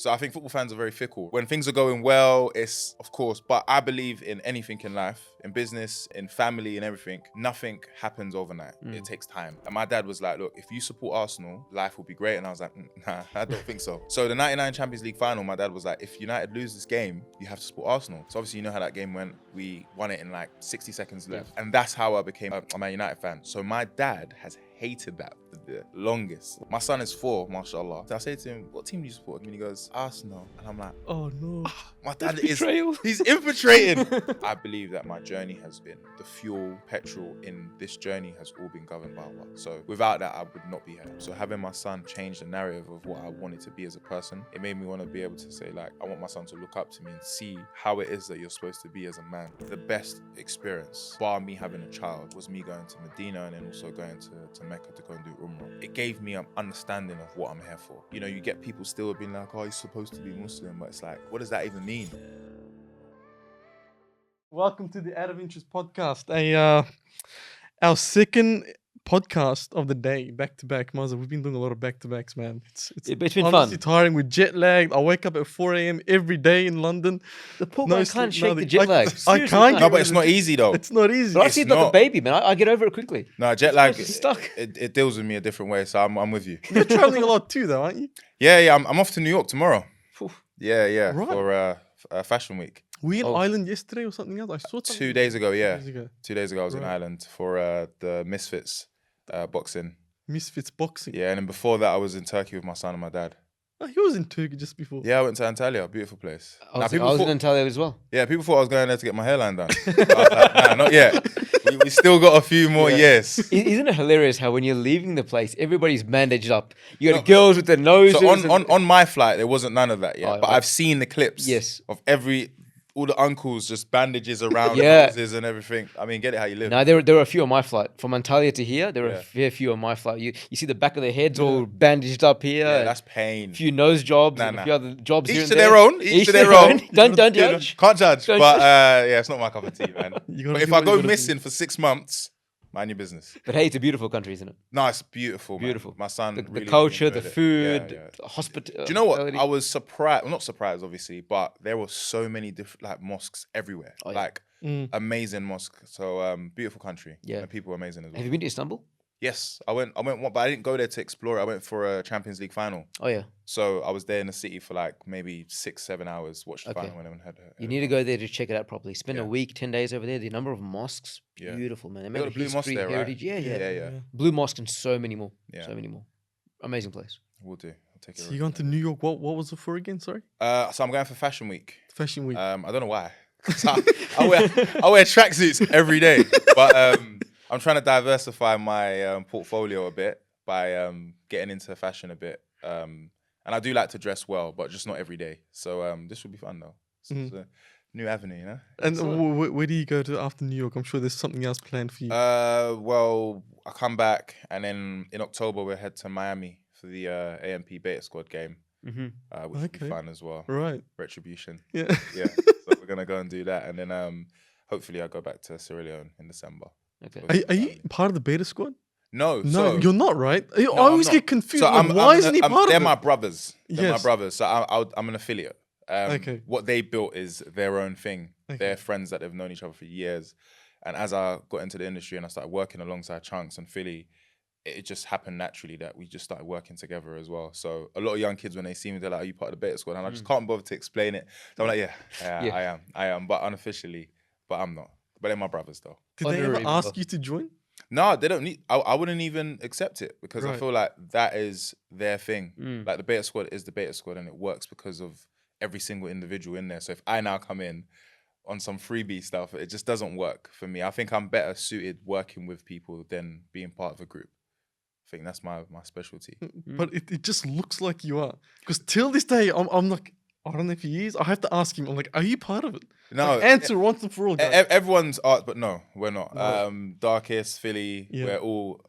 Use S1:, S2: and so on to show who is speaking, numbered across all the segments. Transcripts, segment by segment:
S1: So I think football fans are very fickle. When things are going well, it's of course, but I believe in anything in life, in business, in family, and everything. Nothing happens overnight. It takes time. And my dad was like, look, if you support Arsenal, life will be great. And I was like, nah, I don't think so. So the 99 Champions League final, my dad was like, if United lose this game, you have to support Arsenal. So obviously you know how that game went. We won it in like 60 seconds left. And that's how I became a Man United fan. So my dad has hated that for the longest. My son is 4, mashallah. So I say to him, what team do you support? And he goes, Arsenal. And I'm like,
S2: oh no.
S1: My dad
S2: Betrayal.
S1: he's infiltrated. I believe that my journey has been, the fuel, petrol in this journey has all been governed by Allah. So without that, I would not be here. So having my son change the narrative of what I wanted to be as a person, it made me want to be able to say, like, I want my son to look up to me and see how it is that you're supposed to be as a man. The best experience, bar me having a child, was me going to Madina and then also going to Mecca to go and do Umrah. It gave me an understanding of what I'm here for. You know, you get people still being like, oh, you're supposed to be Muslim, but it's like, what does that even mean?
S2: Welcome to the Out of Interest podcast. Our second podcast of the day, back to back. Mazza, we've been doing a lot of back to backs, man. It's
S3: been
S2: honestly
S3: fun.
S2: tiring. With jet lag. I wake up at 4 a.m. every day in London.
S3: The poor
S2: No
S3: guy
S2: sleep,
S3: can't shake the
S2: nothing.
S3: jet lag.
S2: I
S3: Seriously
S2: can't.
S1: No, but it's not easy though.
S2: It's not easy.
S3: But I
S1: It's
S3: see it like a
S1: not.
S3: baby, man. I get over it quickly.
S1: No, jet lag,
S3: It's stuck.
S1: it deals with me a different way, so I'm with you.
S2: You're traveling a lot too, though, aren't you?
S1: Yeah, I'm off to New York tomorrow.
S3: Phew.
S1: Yeah,
S2: Right.
S1: for Fashion Week.
S2: Were you in
S3: Oh.
S2: Ireland yesterday or something else? I saw something.
S1: 2 days ago, yeah.
S2: 2 days ago.
S1: 2 days ago, I was in
S2: Right.
S1: Ireland for the Misfits boxing.
S2: Misfits boxing.
S1: Yeah, and then before that, I was in Turkey with my son and my dad.
S2: Oh, he was in Turkey just before.
S1: Yeah, I went to Antalya, beautiful place.
S3: I
S1: Now,
S3: was,
S1: people
S3: I was
S1: thought,
S3: in Antalya as well.
S1: yeah, people thought I was going there to get my hairline done. I was like, nah, not yet. We still got a few more years.
S3: Isn't it hilarious how when you're leaving the place, everybody's bandaged up? You got the girls with their noses.
S1: So
S3: and-
S1: on my flight, there wasn't none of that yet.
S3: Oh,
S1: But
S3: right.
S1: I've seen the clips
S3: Yes.
S1: of all the uncles just bandages around
S3: Yeah.
S1: their noses and everything. I mean, get it how you live.
S3: No, there were a few on my flight. From Antalya to here, there were
S1: Yeah.
S3: a fair few on my flight. You see the back of their heads all bandaged up here.
S1: Yeah,
S3: and
S1: that's pain.
S3: a few nose jobs and
S1: Nah.
S3: a few other jobs here
S1: Each
S3: and
S1: to
S3: there.
S1: their own. Each to their own.
S3: Don't
S1: Yeah,
S3: judge.
S1: Can't judge.
S3: Don't
S1: But
S3: judge.
S1: yeah, it's not my cup of tea, man.
S2: You gotta
S1: But if
S2: do
S1: I
S2: what you
S1: go
S2: gotta
S1: missing for 6 months, mind your business.
S3: But hey, it's a beautiful country, isn't it?
S1: No, it's beautiful, man.
S3: Beautiful.
S1: My son
S3: The
S1: really
S3: culture, the
S1: enjoyed it.
S3: food,
S1: Yeah, yeah.
S3: the hospitality.
S1: Do you know what? I was surprised. Well, not surprised, obviously, but there were so many different like mosques everywhere.
S3: Oh, yeah.
S1: Like amazing mosque. So beautiful country.
S3: Yeah.
S1: And people were amazing as well.
S3: Have you been to Istanbul?
S1: Yes, I went one, but I didn't go there to explore it. I went for a Champions League final.
S3: Oh yeah.
S1: So I was there in the city for like maybe 6-7 hours, watched the
S3: Okay.
S1: final when everyone had
S3: You need to go there to check it out properly. Spend a
S1: Yeah.
S3: week, 10 days over there. The number of mosques,
S1: Yeah.
S3: beautiful, man.
S1: They got a blue mosque there, right?
S3: heritage. Yeah.
S1: Yeah.
S3: Blue mosque and so many more.
S1: Yeah.
S3: So many more. Amazing place.
S1: We'll do. I'll take it.
S2: So you gone to New York? What was it for again? Sorry,
S1: So I'm going for Fashion Week.
S2: Fashion Week.
S1: I don't know why. 'Cause I wear tracksuits every day, but I'm trying to diversify my portfolio a bit by getting into fashion a bit. And I do like to dress well, but just not every day. So this will be fun though. It's a new avenue, you know.
S2: And where do you go to after New York? I'm sure there's something else planned for you.
S1: Well, I come back, and then in October we'll head to Miami for the AMP Beta Squad game, which will be
S2: Okay.
S1: fun as well.
S2: Right.
S1: Retribution.
S2: Yeah.
S1: Yeah. So we're gonna go and do that, and then hopefully I'll go back to Sierra Leone in December.
S3: Okay.
S2: Are you part of the beta squad?
S1: No,
S2: No,
S1: so,
S2: you're not, right? I
S1: No,
S2: always
S1: I'm
S2: get
S1: not.
S2: confused.
S1: So
S2: like, why isn't he part of
S1: they're
S2: it?
S1: my brothers. They're my
S2: Yes.
S1: brothers. So I'm an affiliate.
S2: Okay.
S1: What they built is their own thing.
S2: Okay.
S1: They're friends that they've known each other for years. And as I got into the industry and I started working alongside Chunks and Philly, it just happened naturally that we just started working together as well. So a lot of young kids, when they see me, they're like, are you part of the Beta Squad? And I just can't bother to explain it. So I'm like, yeah. I am. But unofficially, but I'm not. But they're my brothers though.
S2: Did they ever
S3: Honorary
S2: ask
S3: member.
S2: you to join?
S1: No, they don't need. I wouldn't even accept it because I
S2: Right.
S1: feel like that is their thing.
S3: Mm.
S1: Like the Beta Squad is the Beta Squad, and it works because of every single individual in there. So if I now come in on some freebie stuff, it just doesn't work for me. I think I'm better suited working with people than being part of a group. I think that's my specialty.
S2: But it just looks like you are. Because till this day, I'm like, I don't know if he is. I have to ask him. I'm like, are you part of it?
S1: No,
S2: Like, answer once and for all, guys.
S1: everyone's art, but no, we're not.
S2: No.
S1: Darkest, Philly,
S2: Yeah.
S1: we're all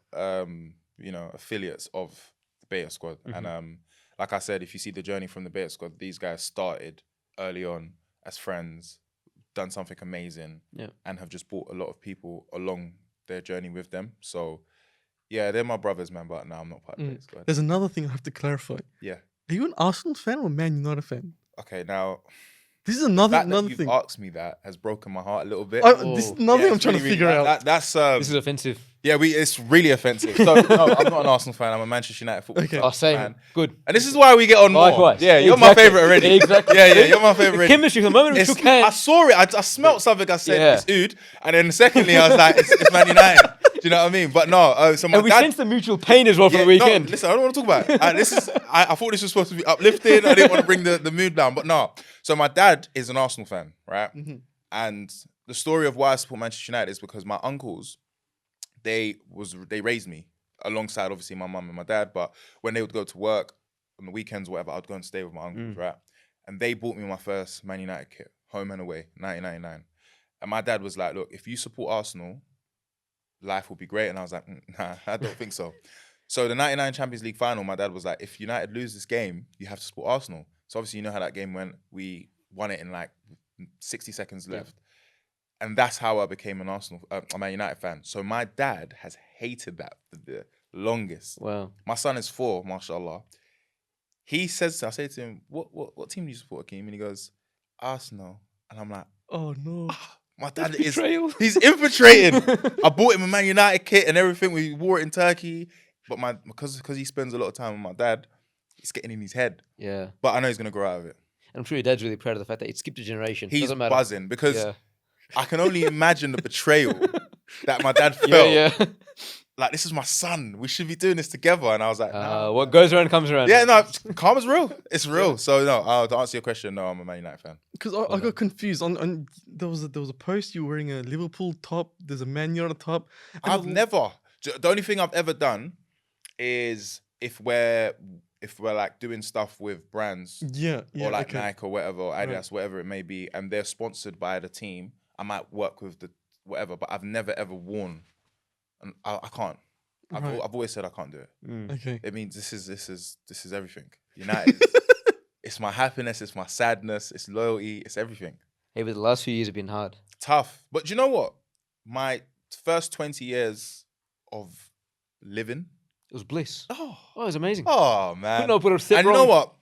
S1: affiliates of the Beta Squad. And like I said, if you see the journey from the Beta Squad, these guys started early on as friends, done something amazing, and have just brought a lot of people along their journey with them. So yeah, they're my brothers, man, but no, I'm not part of the Beta Squad.
S2: There's another thing I have to clarify.
S1: Yeah.
S2: Are you an Arsenal fan or a Man United fan?
S1: Okay, now
S2: This is
S1: the
S2: another
S1: fact that
S2: another
S1: you've
S2: thing.
S1: asked me that has broken my heart a little bit.
S2: This is
S3: Oh.
S2: another thing I'm
S1: it's
S2: trying to
S1: really,
S2: figure
S1: really-
S2: out.
S1: that's
S3: This is offensive.
S1: yeah, it's really offensive. So no, I'm not an Arsenal fan. I'm a Manchester United football
S2: Okay.
S3: Oh, same.
S1: fan.
S3: Good.
S1: And this is why we get on more.
S3: Likewise.
S1: Yeah, you're my
S3: Exactly.
S1: favorite already.
S3: Exactly.
S1: Yeah, you're my favorite
S3: The
S1: already.
S3: chemistry from the moment we
S1: It's-
S3: shook hands.
S1: I saw it. I smelt something. I said,
S3: Yeah.
S1: it's Ood. And then secondly, I was like, it's Man United. Do you know what I mean? But no, so my
S3: And we
S1: dad...
S3: sensed the mutual pain as well for the weekend.
S1: No, listen, I don't want to talk about it. I thought this was supposed to be uplifting. I didn't want to bring the mood down. But no. So my dad is an Arsenal fan, right?
S2: Mm-hmm.
S1: And the story of why I support Manchester United is because my uncles, they raised me alongside obviously my mum and my dad. But when they would go to work on the weekends or whatever, I'd go and stay with my uncles, right? And they bought me my first Man United kit, home and away, 1999. And my dad was like, look, if you support Arsenal, life will be great. And I was like, nah, I don't think so. So the 99 Champions League final, my dad was like, if United lose this game, you have to support Arsenal. So obviously you know how that game went. We won it in like 60 seconds left. And that's how I became a Man United fan. So my dad has hated that for the longest.
S3: Wow.
S1: My son is 4, mashallah. He says, I say to him, what team do you support, Akeem? And he goes, Arsenal. And I'm like,
S2: Oh no.
S1: my dad
S3: Betrayal.
S1: he's infiltrating. I bought him a Man United kit and everything. We wore it in Turkey. But because he spends a lot of time with my dad, it's getting in his head.
S3: Yeah.
S1: But I know he's going to grow out of it.
S3: And I'm sure your dad's really proud of the fact that it skipped a generation.
S1: He's
S3: Doesn't matter.
S1: buzzing because
S3: Yeah.
S1: I can only imagine the betrayal that my dad felt.
S3: Yeah.
S1: Like, this is my son. We should be doing this together. And I was like, no.
S3: What goes around comes around.
S1: Yeah, no, karma's real. It's real. So no, to answer your question, no, I'm a Man United fan.
S2: Because I got confused. On there was a post you were wearing a Liverpool top. There's a Man United top. and
S1: I've never. The only thing I've ever done is if we're like doing stuff with brands
S2: Yeah.
S1: or like
S2: okay.
S1: Nike or whatever, or Adidas,
S2: Right.
S1: whatever it may be, and they're sponsored by the team, I might work with the whatever, but I've never ever worn, and I can't.
S2: Right.
S1: I've always said I can't do it.
S2: Okay.
S1: It means this is everything. United. It's my happiness. It's my sadness. It's loyalty. It's everything.
S3: Hey, but the last few years have been hard.
S1: Tough, but do you know what? My first 20 years of living.
S3: It was bliss.
S1: Oh,
S3: Oh, it was amazing.
S1: oh man.
S3: Couldn't have put a step
S1: And you know
S3: wrong.
S1: what?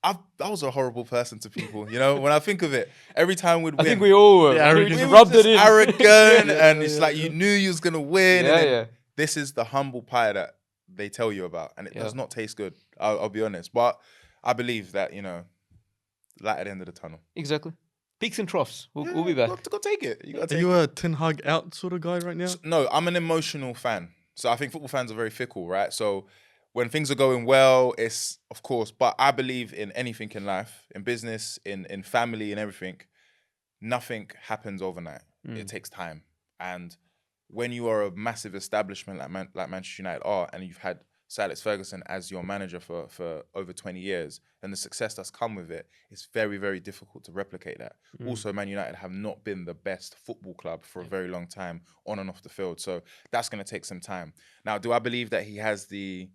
S1: I was a horrible person to people. You know, when I think of it, every time we'd win,
S3: I think we all were.
S2: Yeah,
S3: We
S2: arrogant.
S1: we
S3: just
S1: were
S3: rubbed
S1: just
S3: it in.
S1: arrogant,
S3: Yeah,
S1: and it's
S3: yeah,
S1: like
S3: yeah.
S1: you knew you was gonna win.
S3: Yeah,
S1: and then
S3: yeah.
S1: This is the humble pie that they tell you about, and it
S3: Yeah.
S1: does not taste good. I'll be honest, but I believe that light at the end of the tunnel.
S3: Exactly. Peaks and troughs. We'll be back.
S1: Go take it. You gotta
S2: Are
S1: take
S2: you
S1: it.
S2: a Ten Hag out sort of guy right now?
S1: No, I'm an emotional fan. So I think football fans are very fickle, right? So when things are going well, it's of course, but I believe in anything in life, in business, in family, and everything. Nothing happens overnight. It takes time. And when you are a massive establishment like Manchester United are, and you've had Sir Alex Ferguson as your manager for over 20 years, and the success that's come with it, it's very, very difficult to replicate that. Also, Man United have not been the best football club for a very long time on and off the field. So that's going to take some time. Now, do I believe that he has the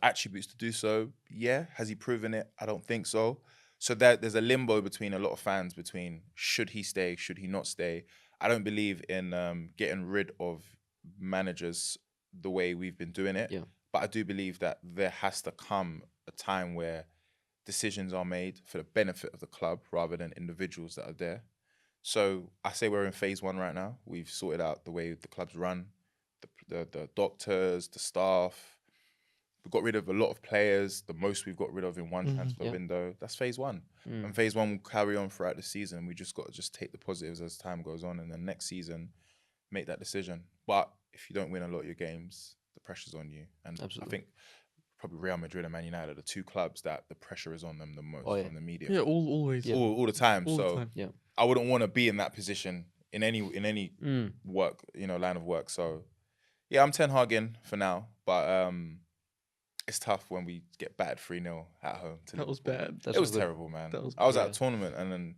S1: attributes to do so? Yeah. Has he proven it? I don't think so. So there's a limbo between a lot of fans between should he stay, should he not stay. I don't believe in getting rid of managers the way we've been doing it.
S3: Yeah.
S1: But I do believe that there has to come a time where decisions are made for the benefit of the club rather than individuals that are there. So I say we're in phase 1 right now. We've sorted out the way the club's run, the doctors, the staff. We've got rid of a lot of players, the most we've got rid of in one transfer window. That's phase 1. And phase 1 will carry on throughout the season. We just got to take the positives as time goes on, and then next season, make that decision. But if you don't win a lot of your games, the pressure's on you. And
S3: Absolutely.
S1: I think probably Real Madrid and Man United are the 2 clubs that the pressure is on them the most from the media.
S2: Yeah, always.
S3: Yeah.
S1: All the time.
S2: All the
S1: So
S2: time.
S3: Yeah.
S1: I wouldn't want to be in that position in any work, line of work. So yeah, I'm Ten Hag in for now, but it's tough when we get battered 3-0 at home.
S2: That was bad.
S3: That's
S1: It was
S3: good.
S1: terrible, man.
S2: That was
S1: I was
S3: bad.
S1: at a tournament, and then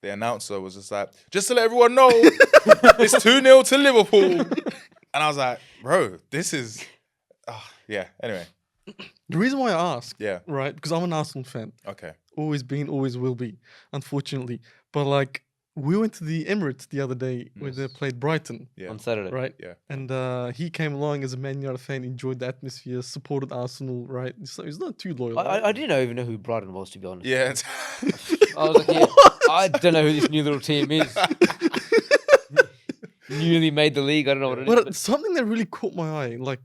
S1: the announcer was just like, just to let everyone know, it's 2-0 to Liverpool. And I was like, bro, this is, yeah. Anyway,
S2: The reason why I ask,
S1: yeah,
S2: right, because I'm an Arsenal fan.
S1: okay.
S2: Always been, always will be, unfortunately. But like, we went to the Emirates the other day when they
S1: Yes.
S2: played Brighton,
S1: Yeah.
S3: On Saturday.
S2: right?
S1: Yeah.
S2: And he came along as a Man United fan, enjoyed the atmosphere, supported Arsenal, right? So he's not too loyal.
S3: I didn't even know who Brighton was, to be honest.
S1: Yeah.
S3: I was like, yeah, I don't know who this new little team is. Newly made the league. I don't know what it is.
S2: But something that really caught my eye, like,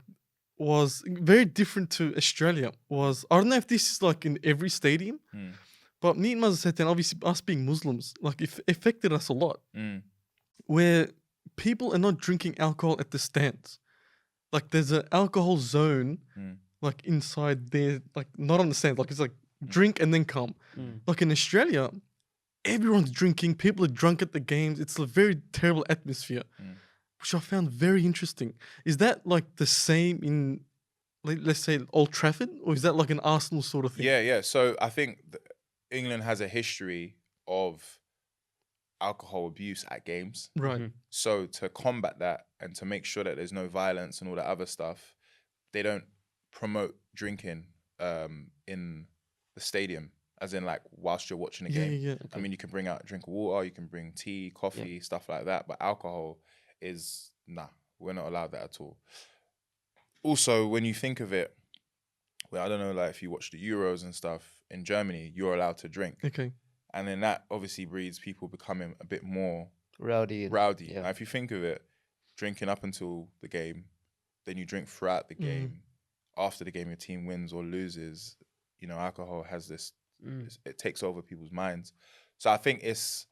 S2: was very different to Australia. Was I don't know if this is like in every stadium,
S1: Mm.
S2: but me and Mazza said, and obviously us being Muslims, like it affected us a lot.
S1: Mm.
S2: Where people are not drinking alcohol at the stands. Like there's an alcohol zone,
S1: Mm.
S2: like inside there, like not on the stands. Like it's like drink and then come.
S3: Mm.
S2: Like in Australia, everyone's drinking. People are drunk at the games. It's a very terrible atmosphere, which I found very interesting. Is that like the same in, like, let's say, Old Trafford, or is that like an Arsenal sort of thing?
S1: Yeah. So I think England has a history of alcohol abuse at games.
S2: Right.
S3: Mhm.
S1: So to combat that and to make sure that there's no violence and all that other stuff, they don't promote drinking in the stadium, as in like whilst you're watching a
S2: Yeah,
S1: game.
S2: yeah.
S1: I mean, you can bring out a drink of water, you can bring tea, coffee, stuff like that. But alcohol is, nah, we're not allowed that at all. Also, when you think of it, well, I don't know, like if you watch the Euros and stuff in Germany, you're allowed to drink.
S2: Okay.
S1: And then that obviously breeds people becoming a bit more
S3: Rowdy.
S1: rowdy.
S3: Yeah.
S1: Now, if you think of it, drinking up until the game, then you drink throughout the game. After the game, your team wins or loses. You know, alcohol has this, it takes over people's minds. So I think it's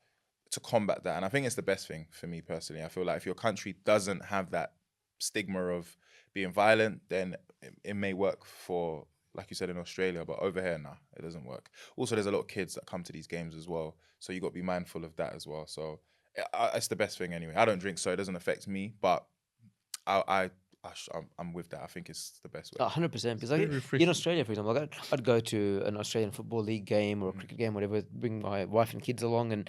S1: to combat that. And I think it's the best thing for me personally. I feel like if your country doesn't have that stigma of being violent, then it may work for, like you said, in Australia, but over here, nah, it doesn't work. Also, there's a lot of kids that come to these games as well. So you got to be mindful of that as well. So it's the best thing anyway. I don't drink, so it doesn't affect me, but I'm with that. I think it's the best way.
S3: 100%. Because
S2: very
S3: like, in
S2: refreshing.
S3: Australia, for example, like I'd go to an Australian Football League game or a cricket game, whatever, bring my wife and kids along, and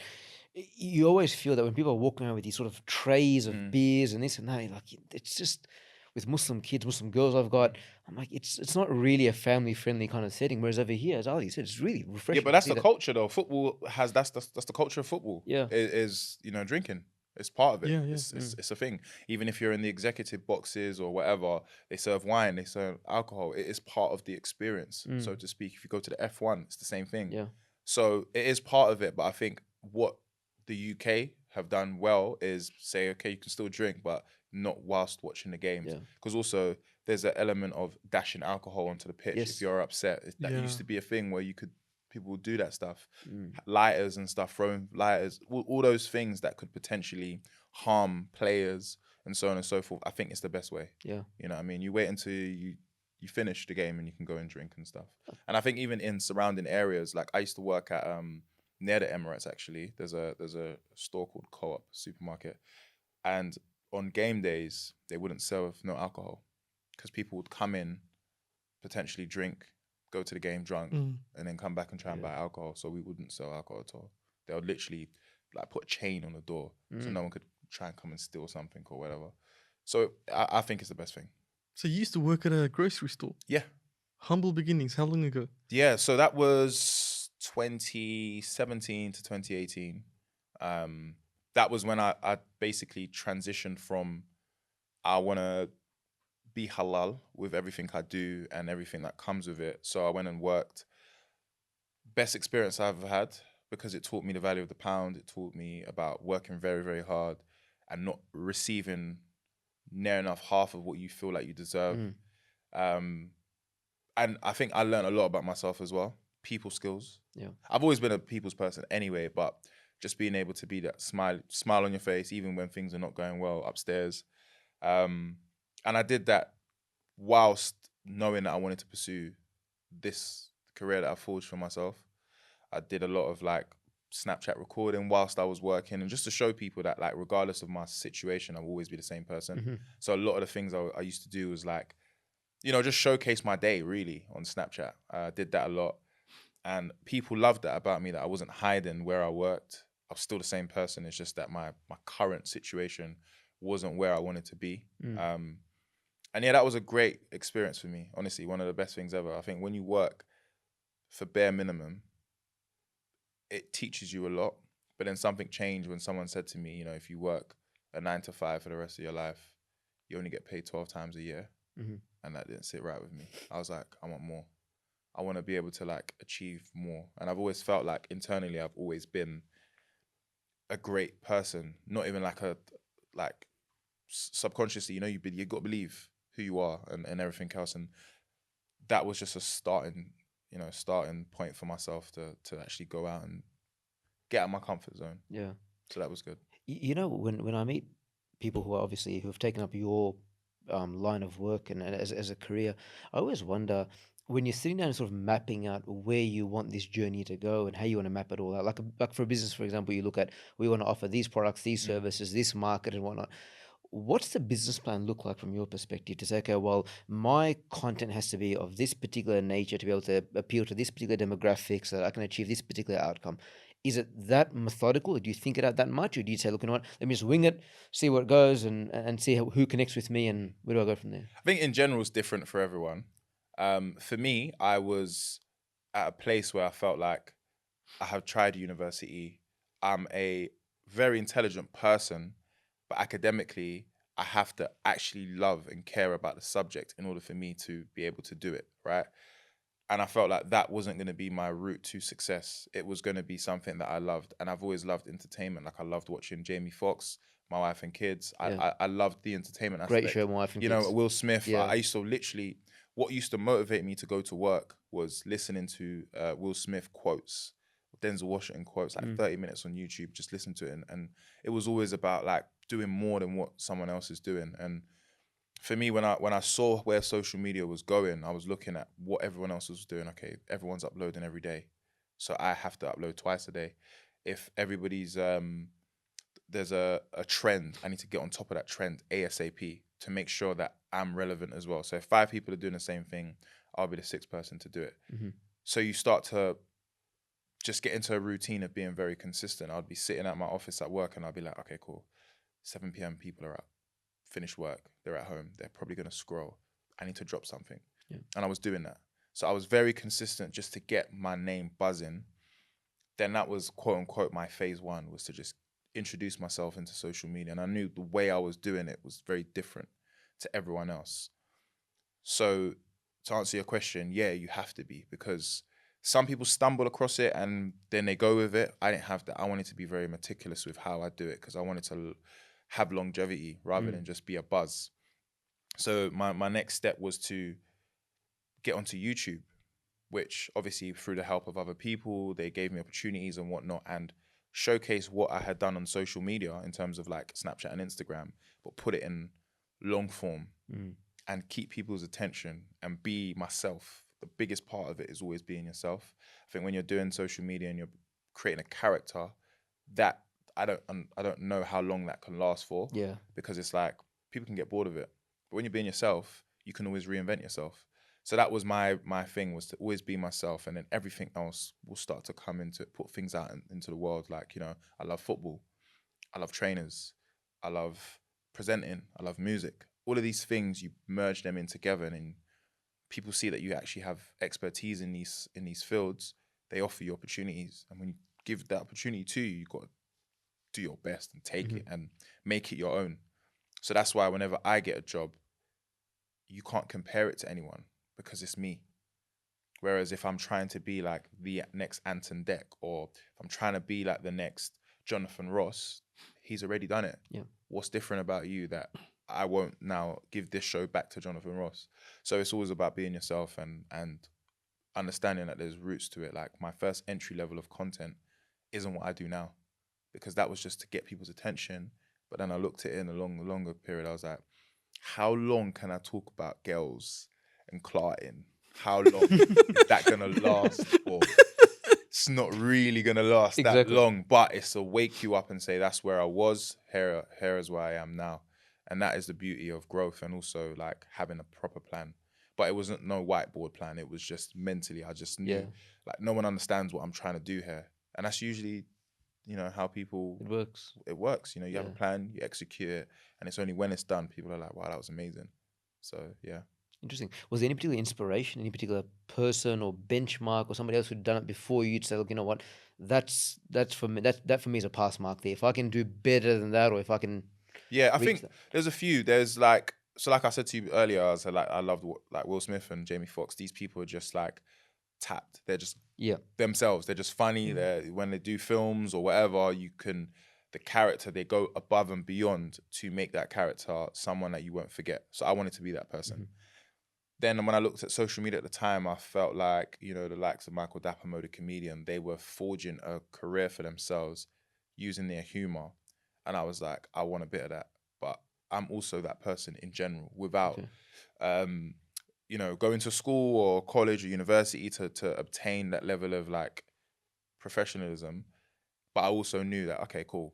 S3: you always feel that when people are walking around with these sort of trays of beers and this and that, like it's just with Muslim kids, Muslim girls I'm like, it's not really a family friendly kind of setting. Whereas over here, as Ali said, it's really refreshing.
S1: Yeah, but
S3: to
S1: that's
S3: see
S1: the
S3: that.
S1: culture though. Football has that's the culture of football.
S3: Yeah.
S1: Is you know, drinking. It's part of it.
S2: Yeah, yeah.
S1: It's a thing. Even if you're in the executive boxes or whatever, they serve wine, they serve alcohol. It is part of the experience, so to speak. If you go to the F1, it's the same thing.
S3: Yeah.
S1: So it is part of it. But I think what the UK have done well is say, okay, you can still drink, but not whilst watching the games.
S3: Yeah.
S1: Because also there's an element of dashing alcohol onto the pitch
S3: Yes.
S1: if you're upset. That
S2: Yeah.
S1: used to be a thing where people would do that stuff. Lighters and stuff, throwing lighters, all those things that could potentially harm players and so on and so forth. I think it's the best way.
S3: Yeah.
S1: You know what I mean? You wait until you finish the game and you can go and drink and stuff. And I think even in surrounding areas, like I used to work at near the Emirates actually. There's a store called Co-op supermarket. And on game days, they wouldn't serve no alcohol because people would come in, potentially drink, go to the game drunk, and then come back and try and buy alcohol. So we wouldn't sell alcohol at all. They would literally like put a chain on the door so no one could try and come and steal something or whatever. So I think it's the best thing.
S2: So you used to work at a grocery store.
S1: Yeah.
S2: Humble beginnings. How long ago?
S1: Yeah, so that was 2017 to 2018. That was when I basically transitioned from I want to be halal with everything I do and everything that comes with it. So I went and worked. Best experience I've ever had because it taught me the value of the pound. It taught me about working very, very hard and not receiving near enough half of what you feel like you deserve. And I think I learned a lot about myself as well. People skills.
S3: Yeah.
S1: I've always been a people's person anyway, but just being able to be that smile on your face, even when things are not going well upstairs. And I did that whilst knowing that I wanted to pursue this career that I forged for myself. I did a lot of like Snapchat recording whilst I was working, and just to show people that like regardless of my situation, I'll always be the same person. So a lot of the things I used to do was like, you know, just showcase my day really on Snapchat. I did that a lot. And people loved that about me, that I wasn't hiding where I worked. I was still the same person. It's just that my current situation wasn't where I wanted to be. And yeah, that was a great experience for me. Honestly, one of the best things ever. I think when you work for bare minimum, it teaches you a lot. But then something changed when someone said to me, you know, if you work a 9 to 5 for the rest of your life, you only get paid 12 times a year. And that didn't sit right with me. I was like, I want more. I want to be able to like achieve more. And I've always felt like internally I've always been a great person. Not even like subconsciously, you know, you got to believe who you are and everything else. And that was just a starting point for myself to actually go out and get out of my comfort zone.
S3: Yeah.
S1: So that was good.
S3: You know, when I meet people who are obviously who have taken up your line of work and as a career, I always wonder when you're sitting down and sort of mapping out where you want this journey to go and how you want to map it all out. Like for a business, for example, you look at we want to offer these products, these services, this market, and whatnot. What's the business plan look like from your perspective to say, okay, well, my content has to be of this particular nature to be able to appeal to this particular demographic so that I can achieve this particular outcome? Is it that methodical? Do you think it out that much? Or do you say, look, you know what, let me just wing it, see where it goes and see who connects with me and where do I go from there?
S1: I think in general it's different for everyone. For me, I was at a place where I felt like I have tried university. I'm a very intelligent person, but academically, I have to actually love and care about the subject in order for me to be able to do it, right? And I felt like that wasn't going to be my route to success. It was going to be something that I loved. And I've always loved entertainment. Like I loved watching Jamie Foxx, My Wife and Kids.
S3: Yeah.
S1: I loved the entertainment aspect.
S3: Great show, My Wife and
S1: You
S3: Kids.
S1: know, Will Smith.
S3: Yeah.
S1: I used to literally, what used to motivate me to go to work was listening to Will Smith quotes, Denzel Washington quotes, like 30 minutes on YouTube, just listen to it. And it was always about like doing more than what someone else is doing. And for me, when I saw where social media was going, I was looking at what everyone else was doing. Okay, everyone's uploading every day, so I have to upload twice a day. If everybody's there's a trend, I need to get on top of that trend ASAP to make sure that I'm relevant as well. So if 5 people are doing the same thing, I'll be the 6th person to do it. So you start to just get into a routine of being very consistent. I'd be sitting at my office at work and I'd be like, okay, cool. 7 p.m. people are up, finish work, they're at home, they're probably going to scroll. I need to drop something.
S3: Yeah.
S1: And I was doing that. So I was very consistent just to get my name buzzing. Then that was quote unquote my phase 1, was to just introduce myself into social media. And I knew the way I was doing it was very different to everyone else. So to answer your question, yeah, you have to be, because some people stumble across it and then they go with it. I didn't have that. I wanted to be very meticulous with how I do it because I wanted to have longevity rather than just be a buzz. So my next step was to get onto YouTube, which obviously through the help of other people, they gave me opportunities and whatnot, and showcase what I had done on social media in terms of like Snapchat and Instagram, but put it in long form and keep people's attention and be myself. The biggest part of it is always being yourself. I think when you're doing social media and you're creating a character, that I don't know how long that can last for.
S3: Yeah.
S1: Because it's like people can get bored of it. But when you're being yourself, you can always reinvent yourself. So that was my thing, was to always be myself, and then everything else will start to come into it, put things out into the world. Like, you know, I love football, I love trainers, I love presenting, I love music. All of these things, you merge them in together, and then people see that you actually have expertise in these fields. They offer you opportunities, and when you give that opportunity to you, you've got to do your best and take it and make it your own. So that's why whenever I get a job, you can't compare it to anyone because it's me. Whereas if I'm trying to be like the next Anton Deck, or if I'm trying to be like the next Jonathan Ross, he's already done it.
S3: Yeah.
S1: What's different about you that I won't now give this show back to Jonathan Ross? So it's always about being yourself and understanding that there's roots to it. Like my first entry level of content isn't what I do now, because that was just to get people's attention. But then I looked at it in a longer period. I was like, how long can I talk about girls and clarting? How long is that gonna last for? It's not really gonna last that long, but it's to wake you up and say, that's where I was, here is where I am now. And that is the beauty of growth, and also like having a proper plan. But it wasn't no whiteboard plan. It was just mentally, I just knew, like, no one understands what I'm trying to do here. And that's usually, you know, how people... It works. You know, you have a plan, you execute it, and it's only when it's done, people are like, wow, that was amazing. So, yeah.
S3: Interesting. Was there any particular inspiration, any particular person or benchmark or somebody else who'd done it before you to say, look, you know what, that's for me. That for me is a pass mark there. If I can do better than that, or if I can
S1: Yeah, I
S3: reach
S1: think
S3: that.
S1: there's a few. There's like, so like I said to you earlier, I was like, I loved like Will Smith and Jamie Foxx. These people are just like tapped. They're just
S3: Yeah.
S1: themselves. They're just funny. They're when they do films or whatever, the character, they go above and beyond to make that character someone that you won't forget. So I wanted to be that person. Then when I looked at social media at the time, I felt like, you know, the likes of Michael Dappermo, the comedian, they were forging a career for themselves using their humor. And I was like, I want a bit of that. But I'm also that person in general without, you know, going to school or college or university to obtain that level of like professionalism. But I also knew that, okay, cool.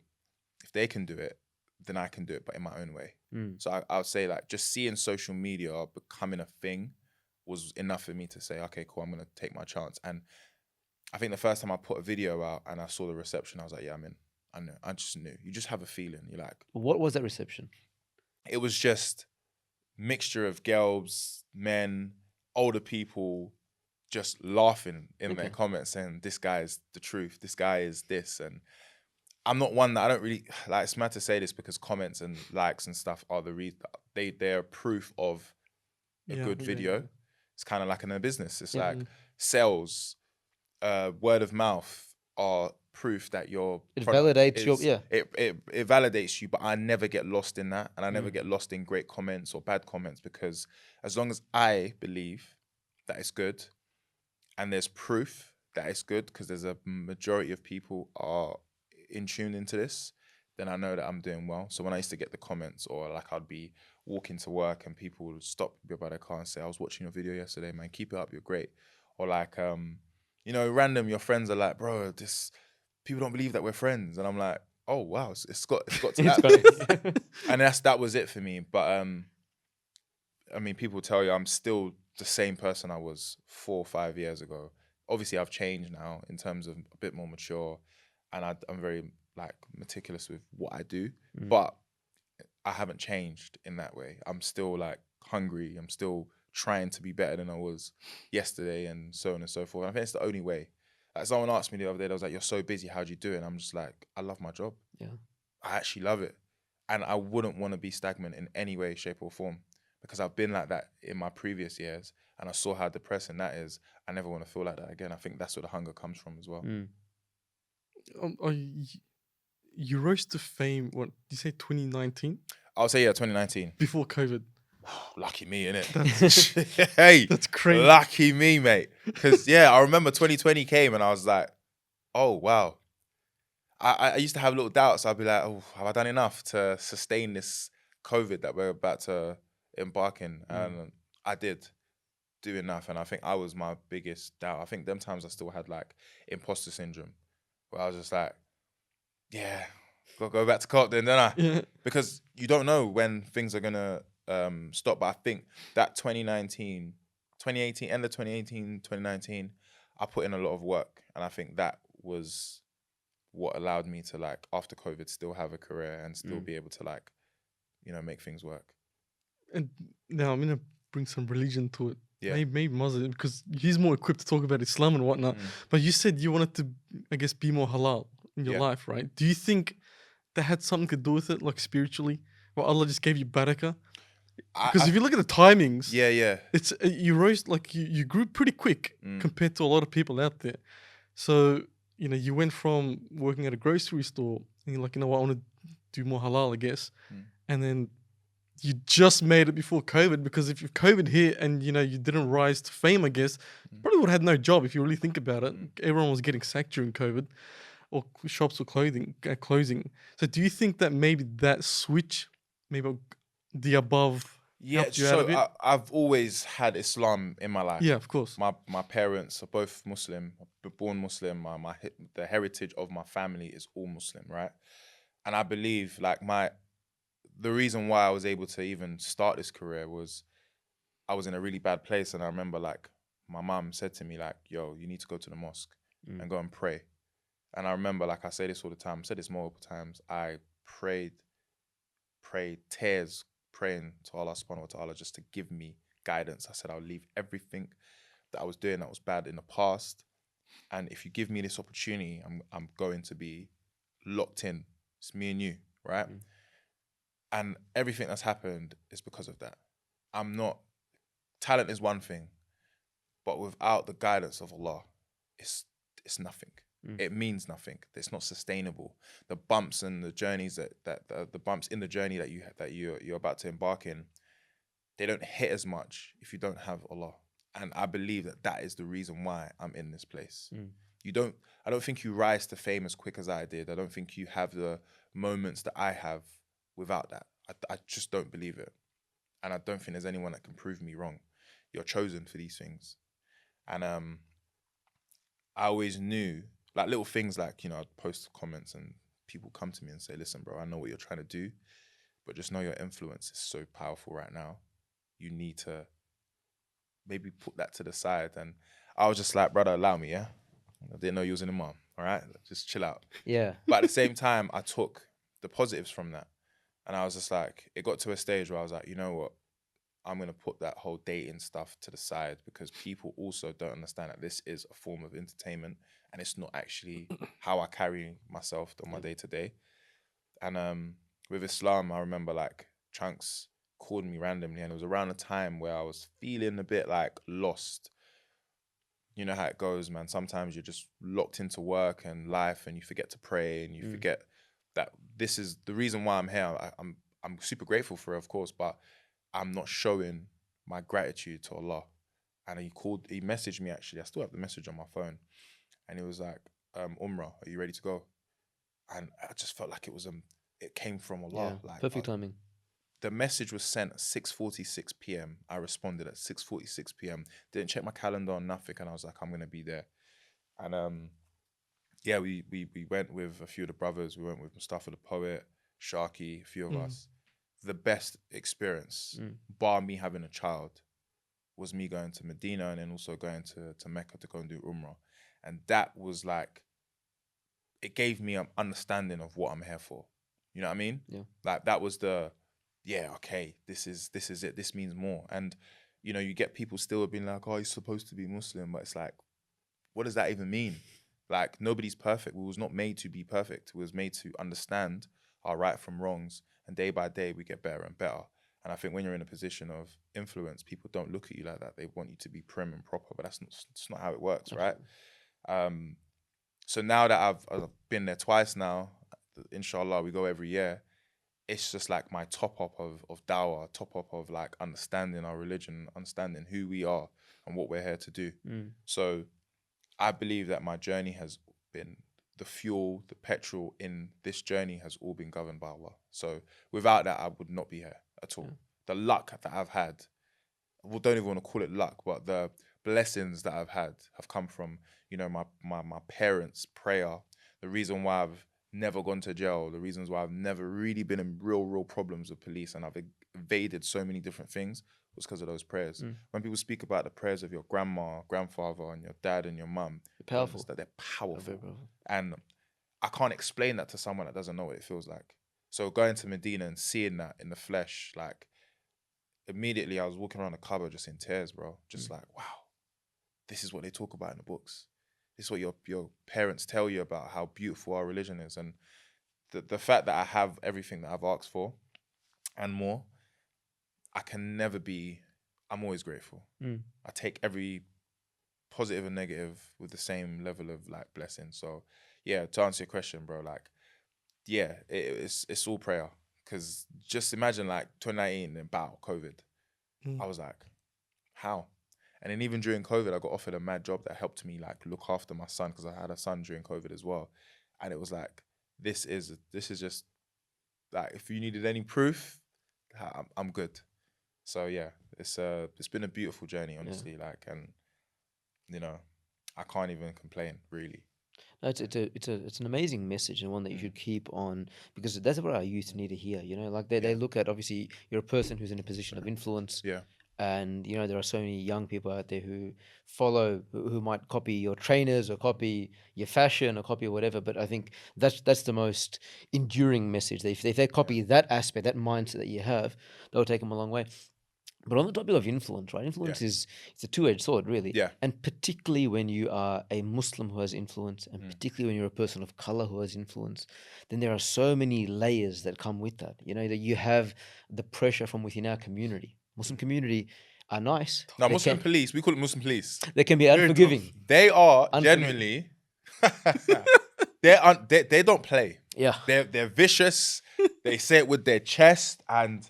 S1: If they can do it, then I can do it, but in my own way. So I would say like just seeing social media becoming a thing was enough for me to say, okay, cool, I'm going to take my chance. And I think the first time I put a video out and I saw the reception, I was like, yeah, I'm in. I know. I just knew. You just have a feeling. You're like,
S3: What was that reception?
S1: it was just mixture of girls, men, older people, just laughing in their comments saying, this guy is the truth. This guy is this. And I'm not one that I don't really like. It's mad to say this because comments and likes and stuff are they're proof of a good video. It's kind of like in a business. It's like sales, word of mouth are proof that your product
S3: validates
S1: it validates you. But I never get lost in that, and I never get lost in great comments or bad comments, because as long as I believe that it's good and there's proof that it's good, because there's a majority of people are in tune into this, then I know that I'm doing well. So when I used to get the comments, or like I'd be walking to work and people would stop me by their car and say, I was watching your video yesterday, man, keep it up, you're great. Or like, you know, random, your friends are like, bro, people don't believe that we're friends. And I'm like, oh wow, it's got to that. And that was it for me. But I mean, people tell you I'm still the same person I was 4 or 5 years ago. Obviously, I've changed now in terms of a bit more mature, and I'm very like meticulous with what I do. But I haven't changed in that way. I'm still like hungry. I'm still trying to be better than I was yesterday, and so on and so forth. And I think it's the only way. Like someone asked me the other day, they was like, "You're so busy. How do you do it?" And I'm just like, I love my job.
S3: Yeah.
S1: I actually love it, and I wouldn't want to be stagnant in any way, shape, or form, because I've been like that in my previous years, and I saw how depressing that is. I never want to feel like that again. I think that's where the hunger comes from as well.
S2: You rose to fame, what, did you say 2019?
S1: I'll say, yeah, 2019.
S2: Before COVID.
S1: Lucky me, innit? Hey,
S2: that's crazy.
S1: Lucky me, mate. Because, yeah, I remember 2020 came and I was like, oh, wow. I used to have little doubts. I'd be like, oh, have I done enough to sustain this COVID that we're about to embark in? And I did do enough. And I think I was my biggest doubt. I think them times I still had like imposter syndrome, where I was just like, yeah, gotta go back to cop then, don't I?
S2: Yeah.
S1: Because you don't know when things are gonna stop. But I think that 2018, end of 2018, 2019, I put in a lot of work, and I think that was what allowed me to, like, after COVID, still have a career and still be able to, like, you know, make things work.
S2: And now I'm gonna bring some religion to it.
S1: Yeah.
S2: Maybe Muslim, because he's more equipped to talk about Islam and whatnot. But you said you wanted to, I guess, be more halal in your life, right? Do you think that had something to do with it, like spiritually? Well, Allah just gave you barakah? Because if you look at the timings, it's you rose, like you grew pretty quick compared to a lot of people out there. So, you know, you went from working at a grocery store and you're like, you know what, I want to do more halal, I guess. And then you just made it before COVID, because if COVID hit and, you know, you didn't rise to fame, I guess, probably would have had no job if you really think about it. Everyone was getting sacked during COVID, or shops were closing. So do you think that maybe that switch, maybe the above, helped you out a bit?
S1: I've always had Islam in my life.
S2: Yeah, of course.
S1: My parents are both Muslim, born Muslim. The heritage of my family is all Muslim, right? And I believe, like, the reason why I was able to even start this career was I was in a really bad place, and I remember, like, my mum said to me, like, yo, you need to go to the mosque and go and pray. And I remember, like, I say this all the time, I said this multiple times, I prayed tears, praying to Allah subhanahu wa ta'ala just to give me guidance. I said, I'll leave everything that I was doing that was bad in the past. And if you give me this opportunity, I'm going to be locked in. It's me and you, right? And everything that's happened is because of that. Talent is one thing, but without the guidance of Allah, it's nothing. It means nothing. It's not sustainable. The bumps and the journeys the bumps in the journey that you're about to embark in, they don't hit as much if you don't have Allah. And I believe that is the reason why I'm in this place. I don't think you rise to fame as quick as I did. I don't think you have the moments that I have without that. I just don't believe it. And I don't think there's anyone that can prove me wrong. You're chosen for these things. And I always knew, like little things like, you know, I'd post comments and people come to me and say, listen, bro, I know what you're trying to do, but just know your influence is so powerful right now. You need to maybe put that to the side. And I was just like, brother, allow me, yeah? I didn't know you was an imam, all right? Just chill out.
S3: Yeah.
S1: But at the same time, I took the positives from that. And I was just like, it got to a stage where I was like, you know what? I'm going to put that whole dating stuff to the side because people also don't understand that this is a form of entertainment and it's not actually how I carry myself on my day-to-day. And with Islam, I remember like Chunks called me randomly and it was around a time where I was feeling a bit like lost. You know how it goes, man. Sometimes you're just locked into work and life and you forget to pray and you forget that this is the reason why I'm here. I'm super grateful for it, of course, but I'm not showing my gratitude to Allah. And he messaged me actually. I still have the message on my phone. And he was like, Umrah, are you ready to go? And I just felt like it came from Allah.
S3: Yeah,
S1: like
S3: perfect timing.
S1: The message was sent at 6:46 p.m. I responded at 6:46 p.m. Didn't check my calendar or nothing. And I was like, I'm going to be there. And yeah, we went with a few of the brothers. We went with Mustafa the poet, Sharky, a few of us. The best experience, bar me having a child, was me going to Madina and then also going to Mecca to go and do Umrah. And that was like, it gave me an understanding of what I'm here for. You know what I mean?
S3: Yeah.
S1: Like that was okay, this is it. This means more. And, you know, you get people still being like, oh, you're supposed to be Muslim. But it's like, what does that even mean? Like, nobody's perfect. We was not made to be perfect. We was made to understand our right from wrongs. And day by day, we get better and better. And I think when you're in a position of influence, people don't look at you like that. They want you to be prim and proper, but that's not how it works, right? So now that I've been there twice now, inshallah, we go every year. It's just like my top up of dawah, top up of like understanding our religion, understanding who we are and what we're here to do. So I believe that my journey has been the fuel, the petrol in this journey has all been governed by Allah. So without that, I would not be here at all. The luck that I've had, well, don't even want to call it luck, but the blessings that I've had have come from, you know, my parents' prayer. The reason why I've never gone to jail, the reasons why I've never really been in real problems with police and I've evaded so many different things was because of those prayers. When people speak about the prayers of your grandma, grandfather, and your dad and your mum,
S3: Powerful.
S1: they're powerful.
S3: Very powerful.
S1: And I can't explain that to someone that doesn't know what it feels like. So going to Medina and seeing that in the flesh, like immediately I was walking around the Kaaba just in tears, bro. Just like, wow, this is what they talk about in the books. This is what your parents tell you about how beautiful our religion is. And the fact that I have everything that I've asked for and more, I'm always grateful. I take every positive and negative with the same level of like blessing. So yeah, to answer your question, bro, like, yeah, it's all prayer. Because just imagine like 2019 and COVID. I was like, how? And then even during COVID, I got offered a mad job that helped me like look after my son because I had a son during COVID as well. And it was like, this is just like, if you needed any proof, I'm good. So yeah, it's been a beautiful journey, honestly. Like, and you know, I can't even complain, really.
S3: No, it's an amazing message and one that you should keep on, because that's what our youth need to hear. You know, like they look at, obviously you're a person who's in a position of influence.
S1: Yeah.
S3: And you know, there are so many young people out there who follow, who might copy your trainers or copy your fashion or copy whatever. But I think that's the most enduring message. If they copy that aspect, that mindset that you have, they'll take them a long way. But on the topic of influence, right? Influence is it's a two-edged sword, really.
S1: Yeah.
S3: And particularly when you are a Muslim who has influence, and particularly when you're a person of color who has influence, then there are so many layers that come with that. You know, that you have the pressure from within our community. Muslim community are nice.
S1: No,
S3: They
S1: Muslim
S3: can,
S1: police, we call it Muslim police.
S3: they can be
S2: Very
S3: unforgiving.
S1: They are
S3: Unforgiving.
S1: genuinely, they don't play.
S3: Yeah.
S1: They're vicious. They say it with their chest, and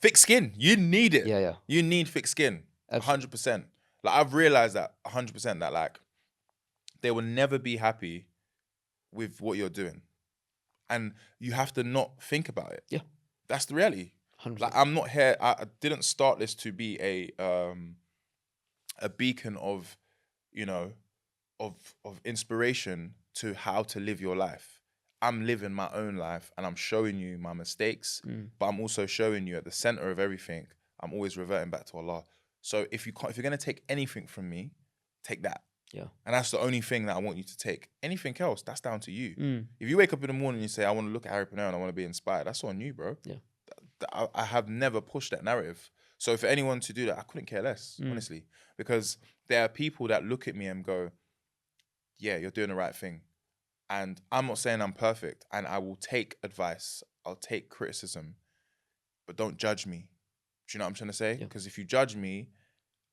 S1: thick skin. You need it.
S3: Yeah, yeah.
S1: You need thick skin. 100%. Like, I've realized that 100% that, like, they will never be happy with what you're doing. And you have to not think about it.
S3: Yeah.
S1: That's the reality.
S3: 100%.
S1: Like, I'm not here. I didn't start this to be a beacon of, you know, of inspiration to how to live your life. I'm living my own life, and I'm showing you my mistakes, but I'm also showing you at the center of everything, I'm always reverting back to Allah. So if you're gonna take anything from me, take that.
S3: Yeah.
S1: And that's the only thing that I want you to take. Anything else, that's down to you. If you wake up in the morning and you say, I want to look at Harry Pinero and I want to be inspired, that's on you, bro.
S3: Yeah.
S1: I have never pushed that narrative. So for anyone to do that, I couldn't care less, honestly. Because there are people that look at me and go, yeah, you're doing the right thing. And I'm not saying I'm perfect, and I will take advice, I'll take criticism, but don't judge me. Do you know what I'm trying to say? Because if you judge me,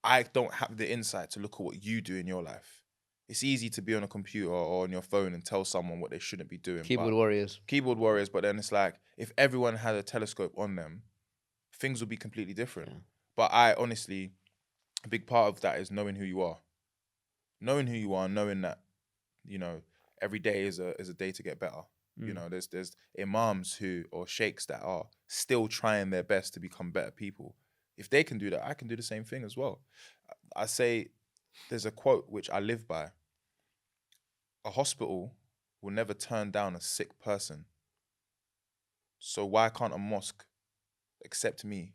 S1: I don't have the insight to look at what you do in your life. It's easy to be on a computer or on your phone and tell someone what they shouldn't be doing.
S3: Keyboard warriors.
S1: Keyboard warriors, but then it's like, if everyone had a telescope on them, things would be completely different. Yeah. But I honestly, a big part of that is knowing who you are. Knowing who you are, knowing that, you know, every day is a day to get better. You know, there's imams or sheikhs that are still trying their best to become better people. If they can do that, I can do the same thing as well. I say, there's a quote which I live by. A hospital will never turn down a sick person. So why can't a mosque accept me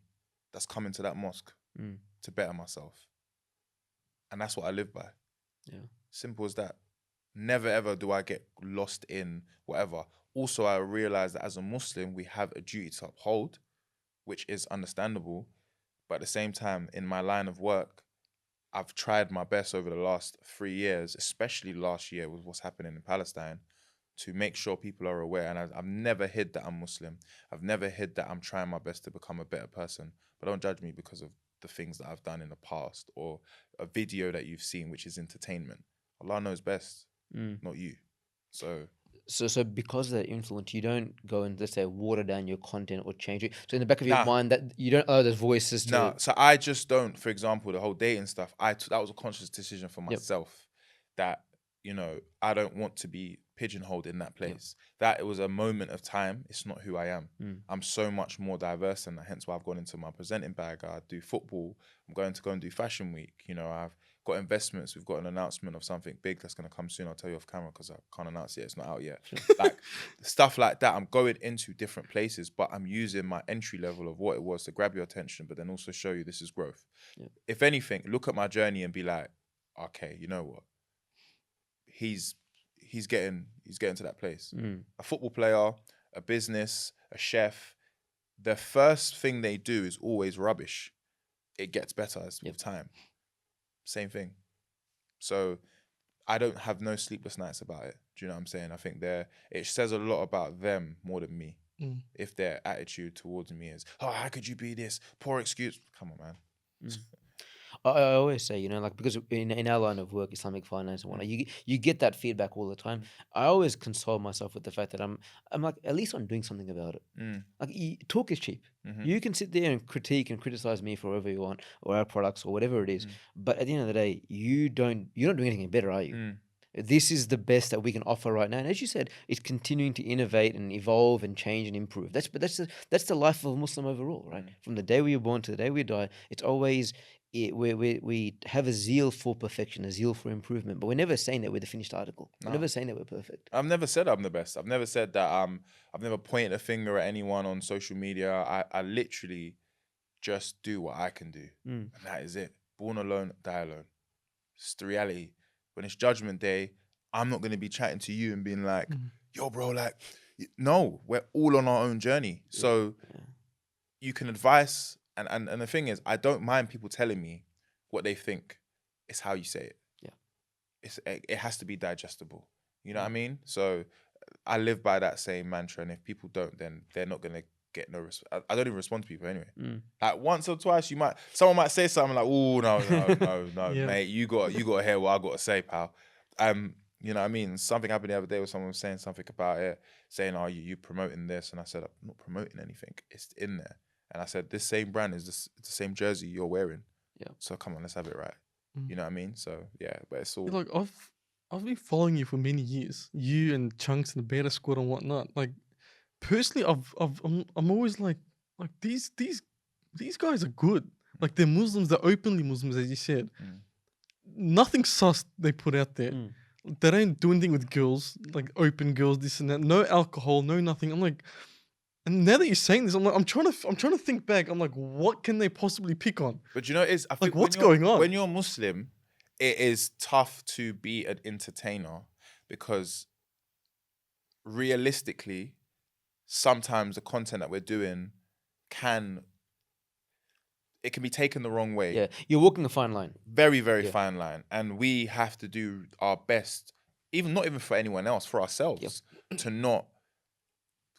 S1: that's coming to that mosque to better myself? And that's what I live by. Yeah. Simple as that. Never ever do I get lost in whatever. Also, I realize that as a Muslim, we have a duty to uphold, which is understandable. But at the same time, in my line of work, I've tried my best over the last 3 years, especially last year with what's happening in Palestine, to make sure people are aware. And I've never hid that I'm Muslim. I've never hid that I'm trying my best to become a better person. But don't judge me because of the things that I've done in the past or a video that you've seen, which is entertainment. Allah knows best. Not you. So
S3: because of that influence, you don't go and, let's say, water down your content or change it. So in the back of your mind, that you don't owe those voices to...
S1: No, so I just don't. For example, the whole dating stuff, that was a conscious decision for myself that, you know, I don't want to be pigeonholed in that place. That it was a moment of time. It's not who I am. I'm so much more diverse than that. Hence why I've gone into my presenting bag. I do football. I'm going to go and do fashion week. You know, I've got investments. We've got an announcement of something big that's going to come soon. I'll tell you off camera because I can't announce it. It's not out yet. Sure. Like stuff like that. I'm going into different places, but I'm using my entry level of what it was to grab your attention, but then also show you this is growth. Yeah. If anything, look at my journey and be like, okay, you know what? He's getting to that place. A football player, a business, a chef. The first thing they do is always rubbish. It gets better with time. Same thing. So I don't have no sleepless nights about it. Do you know what I'm saying? I think it says a lot about them more than me. If their attitude towards me is, oh, how could you be this? Poor excuse. Come on, man.
S3: I always say, you know, like, because in our line of work, Islamic finance and whatnot, you get that feedback all the time. I always console myself with the fact that I'm like, at least I'm doing something about it. Like, talk is cheap. You can sit there and critique and criticize me for whatever you want, or our products, or whatever it is. But at the end of the day, you're not doing anything better, are you? This is the best that we can offer right now. And as you said, it's continuing to innovate and evolve and change and improve. That's the life of a Muslim overall, right? From the day we were born to the day we die, it's always we have a zeal for perfection, a zeal for improvement, but we're never saying that we're the finished article. We're never saying that we're perfect.
S1: I've never said I'm the best. I've never said that I've never pointed a finger at anyone on social media. I literally just do what I can do. And that is it. Born alone, die alone. It's the reality. When it's judgment day, I'm not going to be chatting to you and being like, yo, bro, like, no, we're all on our own journey. So you can advise And the thing is, I don't mind people telling me what they think. It's how you say it. It has to be digestible. You know what I mean? So I live by that same mantra, and if people don't, then they're not gonna get no response. I don't even respond to people anyway. Like once or twice, someone might say something like, "Oh no,
S2: Yeah.
S1: mate, you got to hear what I got to say, pal." You know what I mean? Something happened the other day where someone was saying something about it, saying, "Oh, you promoting this?" And I said, "I'm not promoting anything. It's in there." And I said, "This same brand is the same jersey you're wearing.
S3: Yeah.
S1: So come on, let's have it right." You know what I mean? So yeah, but it's all
S2: Yeah, like I've been following you for many years. You and Chunks and the Beta Squad and whatnot. Like personally, I'm always like these guys are good. Like they're Muslims. They're openly Muslims, as you said. Nothing sus they put out there. They don't do anything with girls, like open girls, this and that. No alcohol, no nothing. I'm like, and now that you're saying this, I'm trying to think back. I'm like, what can they possibly pick on?
S1: But you know, I think
S2: what's going on?
S1: When you're Muslim, it is tough to be an entertainer because realistically, sometimes the content that we're doing can be taken the wrong way.
S3: Yeah, you're walking a fine line.
S1: Very, very fine line. And we have to do our best, not even for anyone else, for ourselves, to not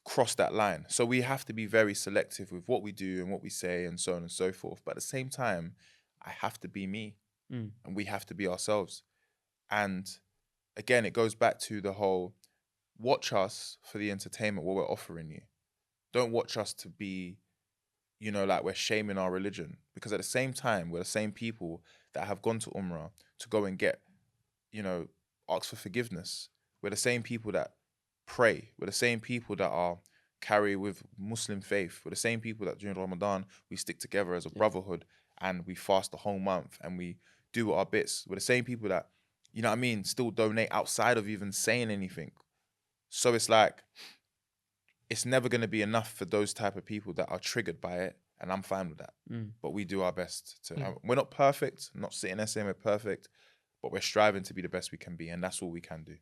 S1: cross that line. So we have to be very selective with what we do and what we say and so on and so forth. But at the same time, I have to be me and we have to be ourselves. And again, it goes back to the whole watch us for the entertainment, what we're offering you. Don't watch us to be, like we're shaming our religion. Because at the same time, we're the same people that have gone to Umrah to go and get, ask for forgiveness. We're the same people that pray. We're the same people that carry with Muslim faith. We're the same people that during Ramadan, we stick together as a brotherhood and we fast the whole month and we do our bits. We're the same people that, still donate outside of even saying anything. So it's like, it's never going to be enough for those type of people that are triggered by it. And I'm fine with that. But we do our best to, we're not perfect, I'm not sitting there saying we're perfect, but we're striving to be the best we can be. And that's all we can do.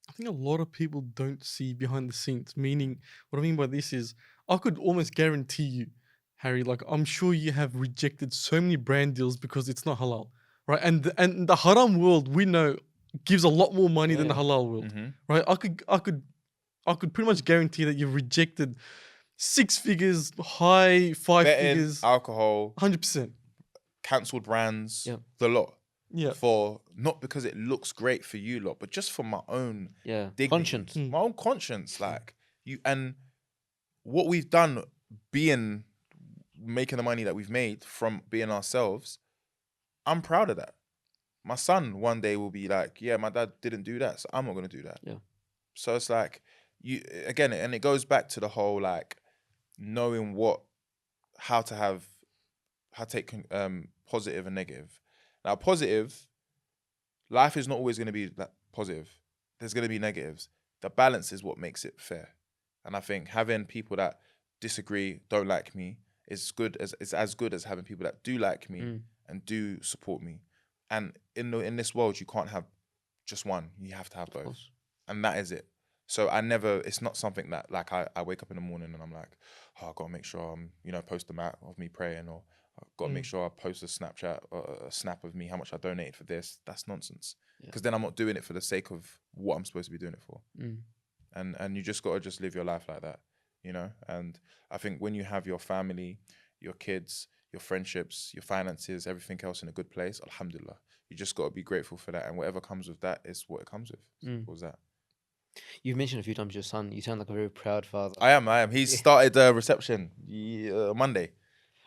S2: I think a lot of people don't see behind the scenes. Meaning, what I mean by this is, I could almost guarantee you, Harry, like I'm sure you have rejected so many brand deals because it's not halal, right? And the haram world we know gives a lot more money than the halal world, right? I could pretty much guarantee that you've rejected 6 figures, high 5
S1: Betting,
S2: figures,
S1: alcohol,
S2: 100%,
S1: cancelled brands, the lot.
S2: Yeah.
S1: For not because it looks great for you lot, but just for my own dignity,
S3: conscience.
S1: my own conscience. Like you, and what we've done, making the money that we've made from being ourselves, I'm proud of that. My son one day will be like, yeah, my dad didn't do that, so I'm not gonna do that.
S3: Yeah.
S1: So it's like and it goes back to the whole like knowing how to take positive and negative. Now, positive, life is not always going to be that positive. There's going to be negatives. The balance is what makes it fair. And I think having people that disagree, don't like me, is as good as having people that do like me and do support me. And in this world, you can't have just one. You have to have both. And that is it. So it's not something that like I wake up in the morning and I'm like, oh, I've got to make sure I'm, post a map of me praying, or I've got to make sure I post a Snapchat or a snap of me, how much I donated for this. That's nonsense. Because then I'm not doing it for the sake of what I'm supposed to be doing it for. And you just got to just live your life like that, And I think when you have your family, your kids, your friendships, your finances, everything else in a good place, alhamdulillah, you just got to be grateful for that. And whatever comes with that is what it comes with. What was that?
S3: You've mentioned a few times your son. You sound like a very proud father.
S1: I am. He's started reception Monday.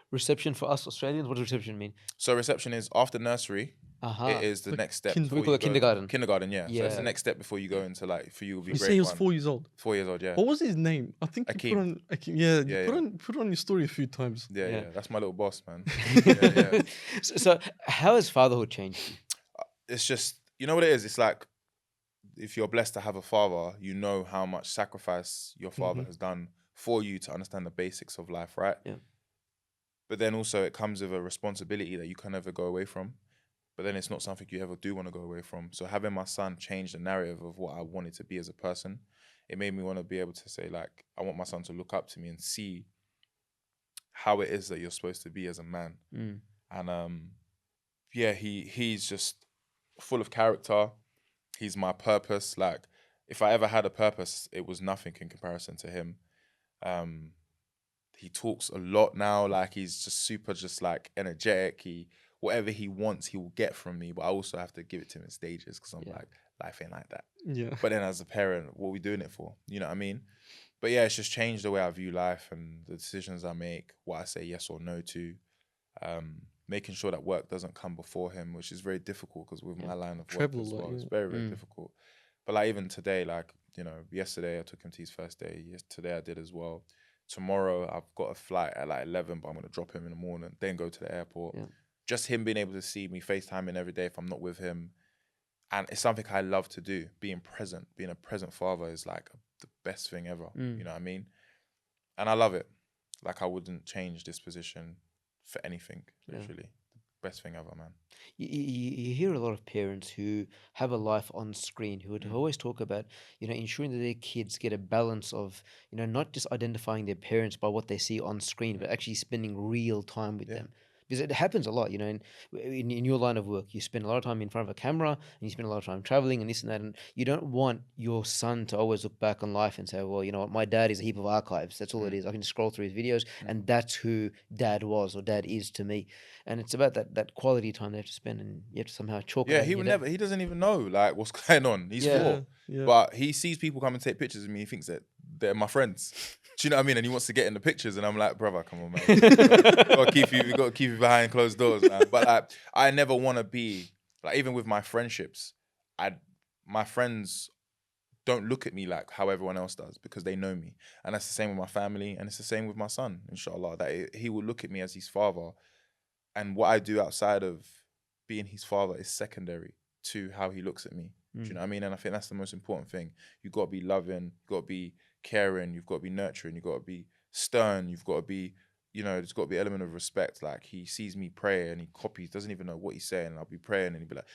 S3: Reception for us Australians? What does reception mean?
S1: So reception is after nursery. It is the next step.
S3: We call it kindergarten.
S1: Kindergarten, yeah. So it's the next step before you go into for you will be
S2: You
S1: grade
S2: say he was
S1: 1.
S2: 4 years old.
S1: 4 years old, yeah.
S2: What was his name? I think you put on Akeem. Put on your story a few times.
S1: Yeah. That's my little boss, man.
S3: So how has fatherhood changed you?
S1: It's just, you know what it is? It's like, if you're blessed to have a father, you know how much sacrifice your father has done for you to understand the basics of life, right?
S3: Yeah.
S1: But then also it comes with a responsibility that you can never go away from. But then it's not something you ever do want to go away from. So having my son change the narrative of what I wanted to be as a person, it made me want to be able to say, like, I want my son to look up to me and see how it is that you're supposed to be as a man. And yeah, he's just full of character. He's my purpose. Like, if I ever had a purpose, it was nothing in comparison to him. He talks a lot now. Like, he's just super, just like energetic. Whatever he wants, he will get from me. But I also have to give it to him in stages, because I'm like, life ain't like that.
S2: Yeah.
S1: But then as a parent, what are we doing it for? You know what I mean? But yeah, it's just changed the way I view life and the decisions I make, what I say yes or no to. Making sure that work doesn't come before him, which is very difficult, because with my line of work as well, it's very, very difficult. But like, even today, like, you know, yesterday I took him to his first day. Today I did as well. Tomorrow I've got a flight at like 11, but I'm going to drop him in the morning, then go to the airport. Just him being able to see me, FaceTiming every day if I'm not with him. And it's something I love to do. Being present, being a present father is like the best thing ever. You know what I mean? And I love it. Like, I wouldn't change this position for anything, literally. The best thing ever, man.
S3: You hear a lot of parents who have a life on screen who would always talk about, you know, ensuring that their kids get a balance of, you know, not just identifying their parents by what they see on screen, but actually spending real time with them. Because it happens a lot, you know, in your line of work, you spend a lot of time in front of a camera, and you spend a lot of time traveling and this and that, and you don't want your son to always look back on life and say, well, you know what, my dad is a heap of archives. That's all it is. I can just scroll through his videos, and that's who dad was or dad is to me. And it's about that quality time they have to spend, and you have to somehow chalk it
S1: Yeah,
S3: out.
S1: he doesn't even know like what's going on. He's 4. But he sees people come and take pictures of me. He thinks that they're my friends. Do you know what I mean? And he wants to get in the pictures, and I'm like, brother, come on, man. We got to keep you behind closed doors, man. But like, I never want to be like, even with my friendships, my friends don't look at me like how everyone else does, because they know me. And that's the same with my family, and it's the same with my son, inshallah, that he will look at me as his father. And what I do outside of being his father is secondary to how he looks at me. Do you know what I mean? And I think that's the most important thing. You've got to be loving, you've got to be caring, you've got to be nurturing, you've got to be stern, you've got to be, you know, there's got to be an element of respect. Like, he sees me pray and he copies, doesn't even know what he's saying. And I'll be praying and he'll be like,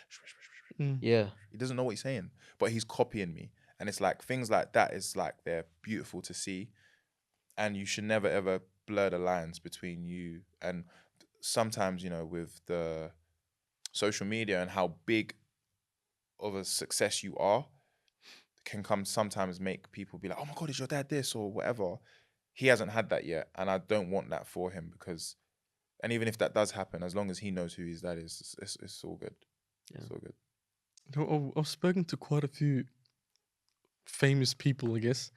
S1: he doesn't know what he's saying, but he's copying me. And it's like, things like that is like, they're beautiful to see. And you should never, ever blur the lines between you. And sometimes, you know, with the social media and how big of a success you are, can come sometimes make people be like, oh my God, is your dad this or whatever? He hasn't had that yet, and I don't want that for him, because, and even if that does happen, as long as he knows who his dad is, it's all good. It's all good.
S2: I've spoken to quite a few famous people, I guess,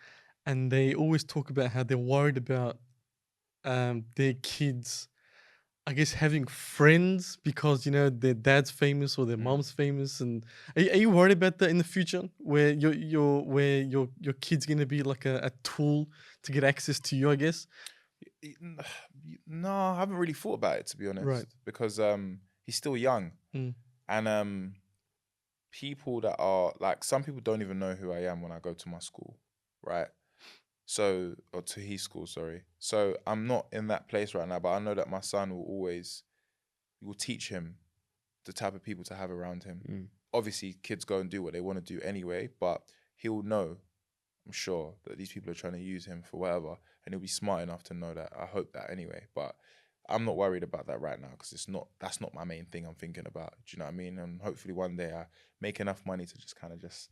S2: and they always talk about how they're worried about their kids, I guess, having friends because, you know, their dad's famous or their mom's famous. And are you worried about that in the future, where your kid's gonna be like a tool to get access to you, I guess?
S1: No, I haven't really thought about it, to be honest.
S2: Right.
S1: Because he's still young. And people that are like, some people don't even know who I am when I go to my school, right? So, or to his school, sorry. So I'm not in that place right now, but I know that my son will teach him the type of people to have around him. Obviously, kids go and do what they want to do anyway, but he'll know, I'm sure, that these people are trying to use him for whatever, and he'll be smart enough to know that. I hope that anyway, but I'm not worried about that right now, because that's not my main thing I'm thinking about. Do you know what I mean? And hopefully one day I make enough money to just kind of just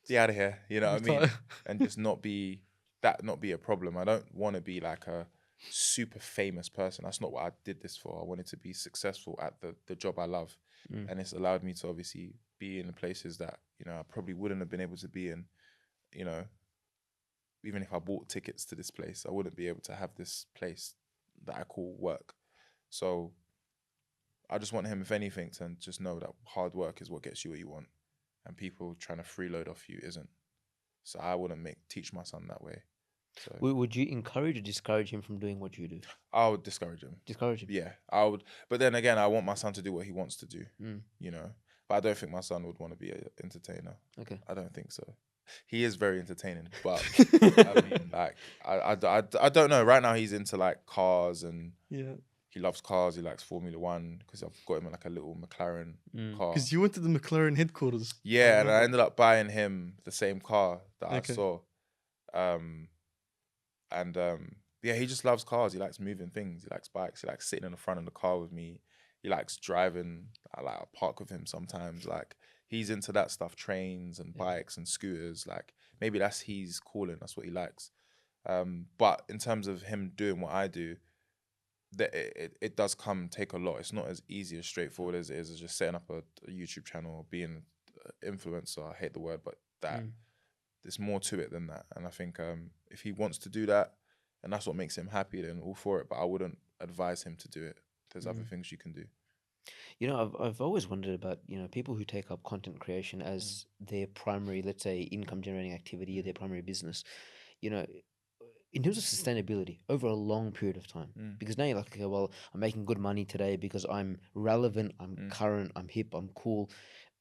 S1: be out of here, you know what I mean? And just not be a problem. I don't want to be like a super famous person. That's not what I did this for. I wanted to be successful at the job I love. And it's allowed me to obviously be in the places that, you know, I probably wouldn't have been able to be in. You know, even if I bought tickets to this place, I wouldn't be able to have this place that I call work. So I just want him, if anything, to just know that hard work is what gets you what you want, and people trying to freeload off you isn't. So I wouldn't teach my son that way. So
S3: Would you encourage or discourage him from doing what you do?
S1: I would discourage him.
S3: Discourage him?
S1: Yeah, I would. But then again, I want my son to do what he wants to do, you know. But I don't think my son would want to be an entertainer.
S3: Okay.
S1: I don't think so. He is very entertaining, but I mean, like, I don't know. Right now, he's into like cars, and he loves cars. He likes Formula One, because I've got him like a little McLaren car.
S2: Because you went to the McLaren headquarters.
S1: Yeah, and I ended up buying him the same car that I saw. And Yeah, he just loves cars. He likes moving things. He likes bikes. He likes sitting in the front of the car with me. He likes driving. I park with him sometimes. Like he's into that stuff, trains and bikes and scooters. Like maybe that's his calling. That's what he likes. But in terms of him doing what I do, it does take a lot. It's not as easy as straightforward as it is as just setting up a YouTube channel or being an influencer. I hate the word, but there's more to it than that. And I think if he wants to do that and that's what makes him happy, then all for it. But I wouldn't advise him to do it. There's other things you can do.
S3: You know, I've always wondered about, you know, people who take up content creation as their primary, let's say, income generating activity or their primary business. You know, in terms of sustainability over a long period of time, because now you're like, okay, well, I'm making good money today because I'm relevant, I'm current, I'm hip, I'm cool.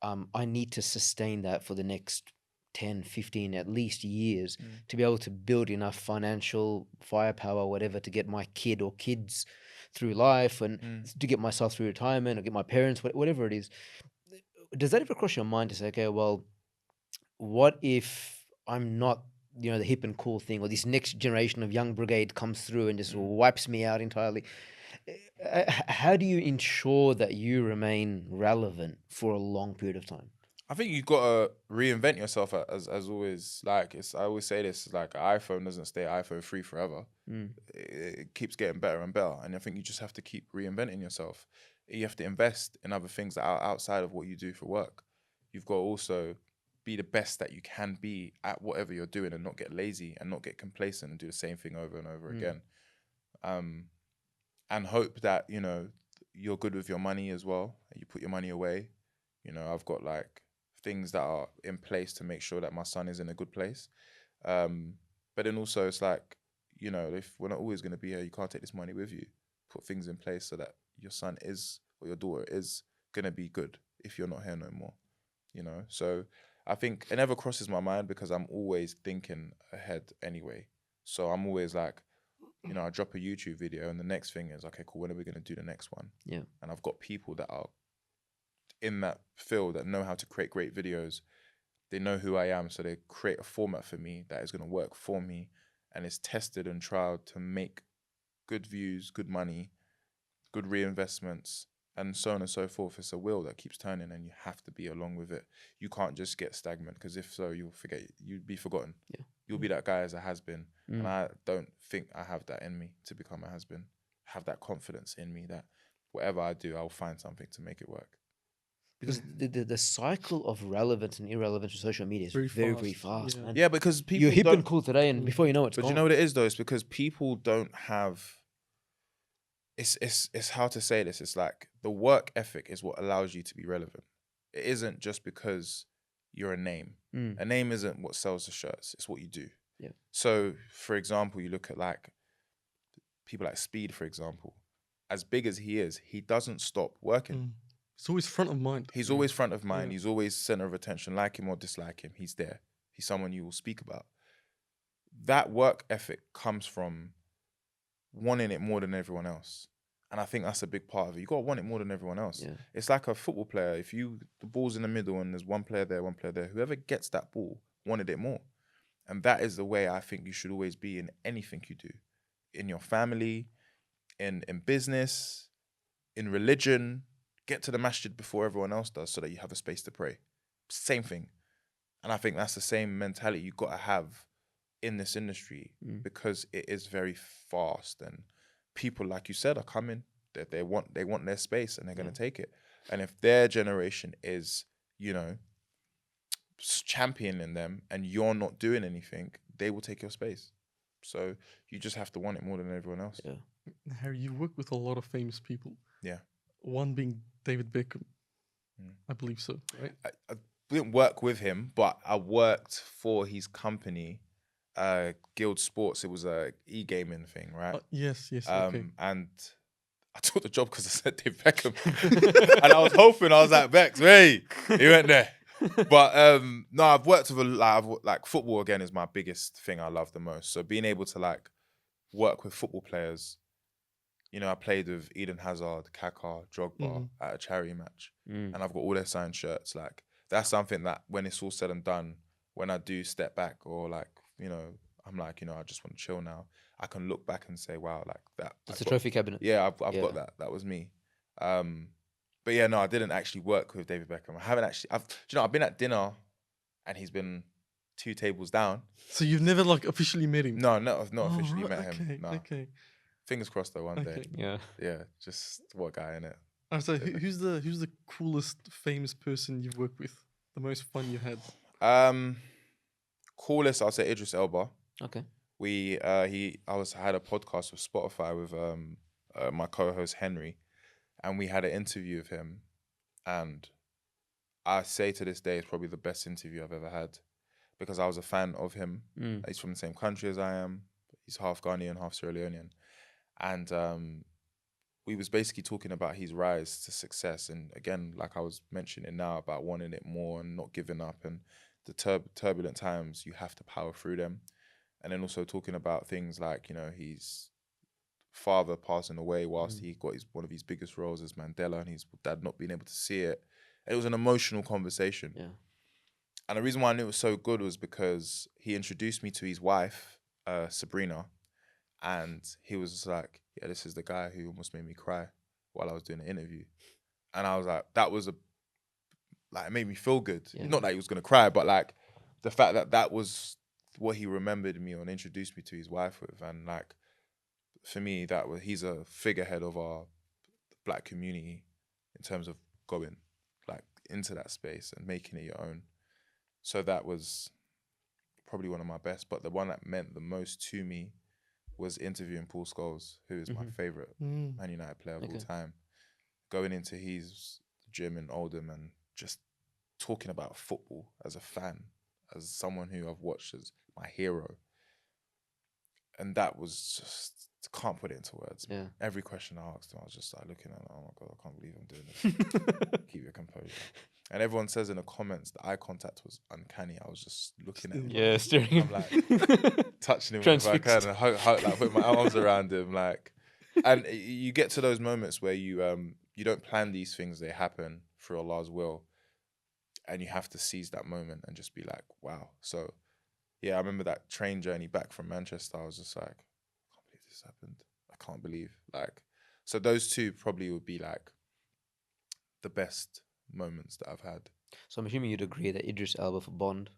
S3: I need to sustain that for the next 10, 15, at least years to be able to build enough financial firepower, whatever, to get my kid or kids through life and to get myself through retirement or get my parents, whatever it is. Does that ever cross your mind to say, okay, well, what if I'm not, you know, the hip and cool thing, or this next generation of young brigade comes through and just wipes me out entirely? How do you ensure that you remain relevant for a long period of time?
S1: I think you've got to reinvent yourself as always. Like I always say this, like an iPhone doesn't stay iPhone 3 forever. It keeps getting better and better. And I think you just have to keep reinventing yourself. You have to invest in other things that are outside of what you do for work. You've got to also be the best that you can be at whatever you're doing and not get lazy and not get complacent and do the same thing over and over again. And hope that, you know, you're good with your money as well. You put your money away. You know, I've got like things that are in place to make sure that my son is in a good place. But then also it's like, you know, if we're not always going to be here, you can't take this money with you. Put things in place so that your son is, or your daughter is going to be good if you're not here no more, you know? So I think it never crosses my mind because I'm always thinking ahead anyway. So I'm always like, you know, I drop a YouTube video and the next thing is, okay, cool, when are we going to do the next one?
S3: Yeah.
S1: And I've got people that are in that field that know how to create great videos. They know who I am, so they create a format for me that is going to work for me and is tested and trialed to make good views, good money, good reinvestments, and so on and so forth. It's a wheel that keeps turning and you have to be along with it. You can't just get stagnant because if so, you'd be forgotten.
S3: Yeah.
S1: You'll be that guy as a has-been. And I don't think I have that in me to become a has-been. Have that confidence in me that whatever I do, I'll find something to make it work.
S3: Because the cycle of relevance and irrelevance of social media is very fast, man.
S1: Yeah, because people
S3: You're hip and cool today, and before you know it, it's
S1: But
S3: gone.
S1: you know what it is though? It's because people don't have. It's how to say this. It's like the work ethic is what allows you to be relevant. It isn't just because you're a name. A name isn't what sells the shirts. It's what you do.
S3: Yeah.
S1: So, for example, you look at like people like Speed, for example. As big as he is, he doesn't stop working.
S2: He's always front of mind.
S1: He's always front of mind. He's always center of attention. Like him or dislike him, he's there. He's someone you will speak about. That work ethic comes from wanting it more than everyone else. And I think that's a big part of it. You got to want it more than everyone else.
S3: Yeah.
S1: It's like a football player. If the ball's in the middle and there's one player there, whoever gets that ball wanted it more. And that is the way I think you should always be in anything you do. In your family, in business, in religion. Get to the masjid before everyone else does so that you have a space to pray. Same thing. And I think that's the same mentality you got to have in this industry because it is very fast and people, like you said, are coming. They want their space and they're going to take it. And if their generation is, you know, championing them and you're not doing anything, they will take your space. So you just have to want it more than everyone else.
S3: Yeah.
S2: Harry, you work with a lot of famous people.
S1: Yeah.
S2: One being David Beckham. I believe so, right?
S1: I didn't work with him, but I worked for his company, Guild Sports. It was a e-gaming thing, right?
S2: Yes. Okay.
S1: And I took the job because I said David Beckham. And I was hoping, I was like, Bex, hey, he went there. But no, I've worked with like football again is my biggest thing I love the most. So being able to like work with football players, you know, I played with Eden Hazard, Kaká, Drogba at a charity match, and I've got all their signed shirts. Like that's something that when it's all said and done, when I do step back or like, you know, I'm like, I just want to chill now. I can look back and say, wow, like that.
S3: It's a trophy cabinet.
S1: Yeah, I've got that. That was me. But yeah, no, I didn't actually work with David Beckham. I haven't actually. I've been at dinner, and he's been 2 tables down.
S2: So you've never like officially met him?
S1: No, I've not officially
S2: right,
S1: met him. No.
S2: Okay.
S1: Fingers crossed though, one day.
S3: Yeah.
S1: Yeah, just what guy in it.
S2: So who's the coolest famous person you've worked with? The most fun you had?
S1: Coolest, I'll say Idris Elba.
S3: Okay.
S1: I had a podcast with Spotify with my co-host Henry, and we had an interview of him, and I say to this day it's probably the best interview I've ever had, because I was a fan of him. He's from the same country as I am. He's half Ghanaian, half Sierra Leonean, and we was basically talking about his rise to success, and again, like I was mentioning now, about wanting it more and not giving up, and the turbulent times, you have to power through them. And then also talking about things like, his father passing away whilst he got one of his biggest roles as Mandela, and his dad not being able to see it. And it was an emotional conversation.
S3: Yeah.
S1: And the reason why I knew it was so good was because he introduced me to his wife, Sabrina, and he was just like, yeah, this is the guy who almost made me cry while I was doing the interview. And I was like, it made me feel good.
S3: Yeah.
S1: Not that he was going to cry, but like the fact that was what he remembered me and introduced me to his wife with. And like, for me, he's a figurehead of our Black community in terms of going like into that space and making it your own. So that was probably one of my best, but the one that meant the most to me was interviewing Paul Scholes, who is my favorite Man United player of all time. Going into his gym in Oldham and just talking about football as a fan, as someone who I've watched as my hero. And that was just, can't put it into words.
S3: Yeah.
S1: Every question I asked him, I was just like looking at him, oh my God, I can't believe I'm doing this. Keep your composure. And everyone says in the comments the eye contact was uncanny. I was just looking at him.
S3: Yeah, staring.
S1: I'm like touching him if I can and like put my arms around him, like. And you get to those moments where you don't plan these things; they happen through Allah's will, and you have to seize that moment and just be like, "Wow!" So, yeah, I remember that train journey back from Manchester. I was just like, "I can't believe this happened. I can't believe." Like, so those two probably would be like the best moments that I've had.
S3: So I'm assuming you'd agree that Idris Elba for Bond.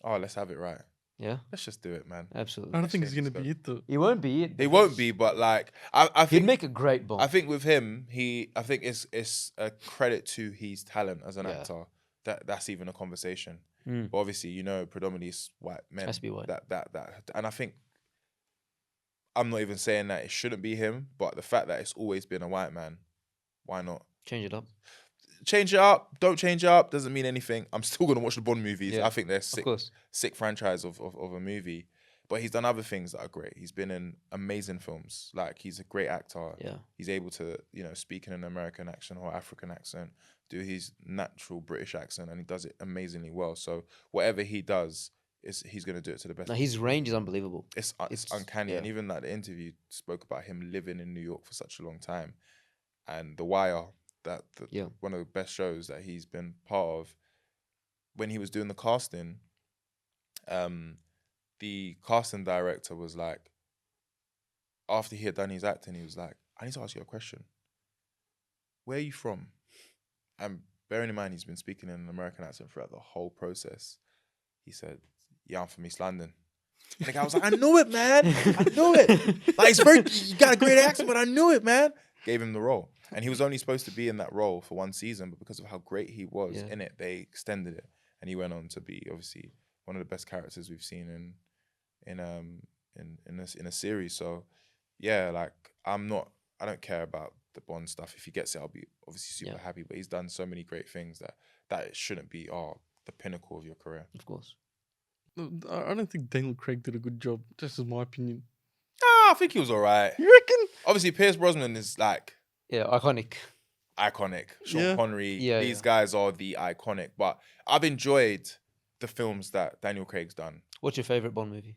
S1: Oh, let's have it right.
S3: Yeah,
S1: let's just do it, man.
S3: Absolutely.
S2: I don't think it's gonna be it though.
S3: It won't be it.
S1: It won't be, but like I think
S3: he'd make a great Bond.
S1: I think with him, I think it's a credit to his talent as an actor. That's even a conversation. But obviously, predominantly it's white men.
S3: Has to be white.
S1: That and I think I'm not even saying that it shouldn't be him, but the fact that it's always been a white man, why not
S3: change it up?
S1: Change it up, don't change it up, doesn't mean anything. I'm still gonna watch the Bond movies.
S3: Yeah,
S1: I think they're sick franchise of a movie. But he's done other things that are great. He's been in amazing films. Like, he's a great actor.
S3: Yeah.
S1: He's able to, speak in an American accent or African accent, do his natural British accent, and he does it amazingly well. So whatever he does, he's gonna do it to the best.
S3: Now, his range is unbelievable.
S1: It's uncanny. Yeah. And even like the interview spoke about him living in New York for such a long time. And The Wire, one of the best shows that he's been part of. When he was doing the casting, the casting director was like, after he had done his acting, he was like, I need to ask you a question. Where are you from? And bearing in mind, he's been speaking in an American accent throughout the whole process. He said, yeah, I'm from East London. And the guy was like, I knew it, man. I knew it. Like, you got a great accent, but I knew it, man. Gave him the role. And he was only supposed to be in that role for one season, but because of how great he was in it, they extended it. And he went on to be, obviously, one of the best characters we've seen in a series. So yeah, like I don't care about the Bond stuff. If he gets it, I'll be obviously super happy. But he's done so many great things that it shouldn't be the pinnacle of your career.
S3: Of course.
S2: I don't think Daniel Craig did a good job. Just as my opinion.
S1: I think he was alright.
S2: You reckon?
S1: Obviously, Pierce Brosnan is like
S3: iconic.
S1: Sean Connery. These guys are the iconic. But I've enjoyed the films that Daniel Craig's done.
S3: What's your favorite Bond movie?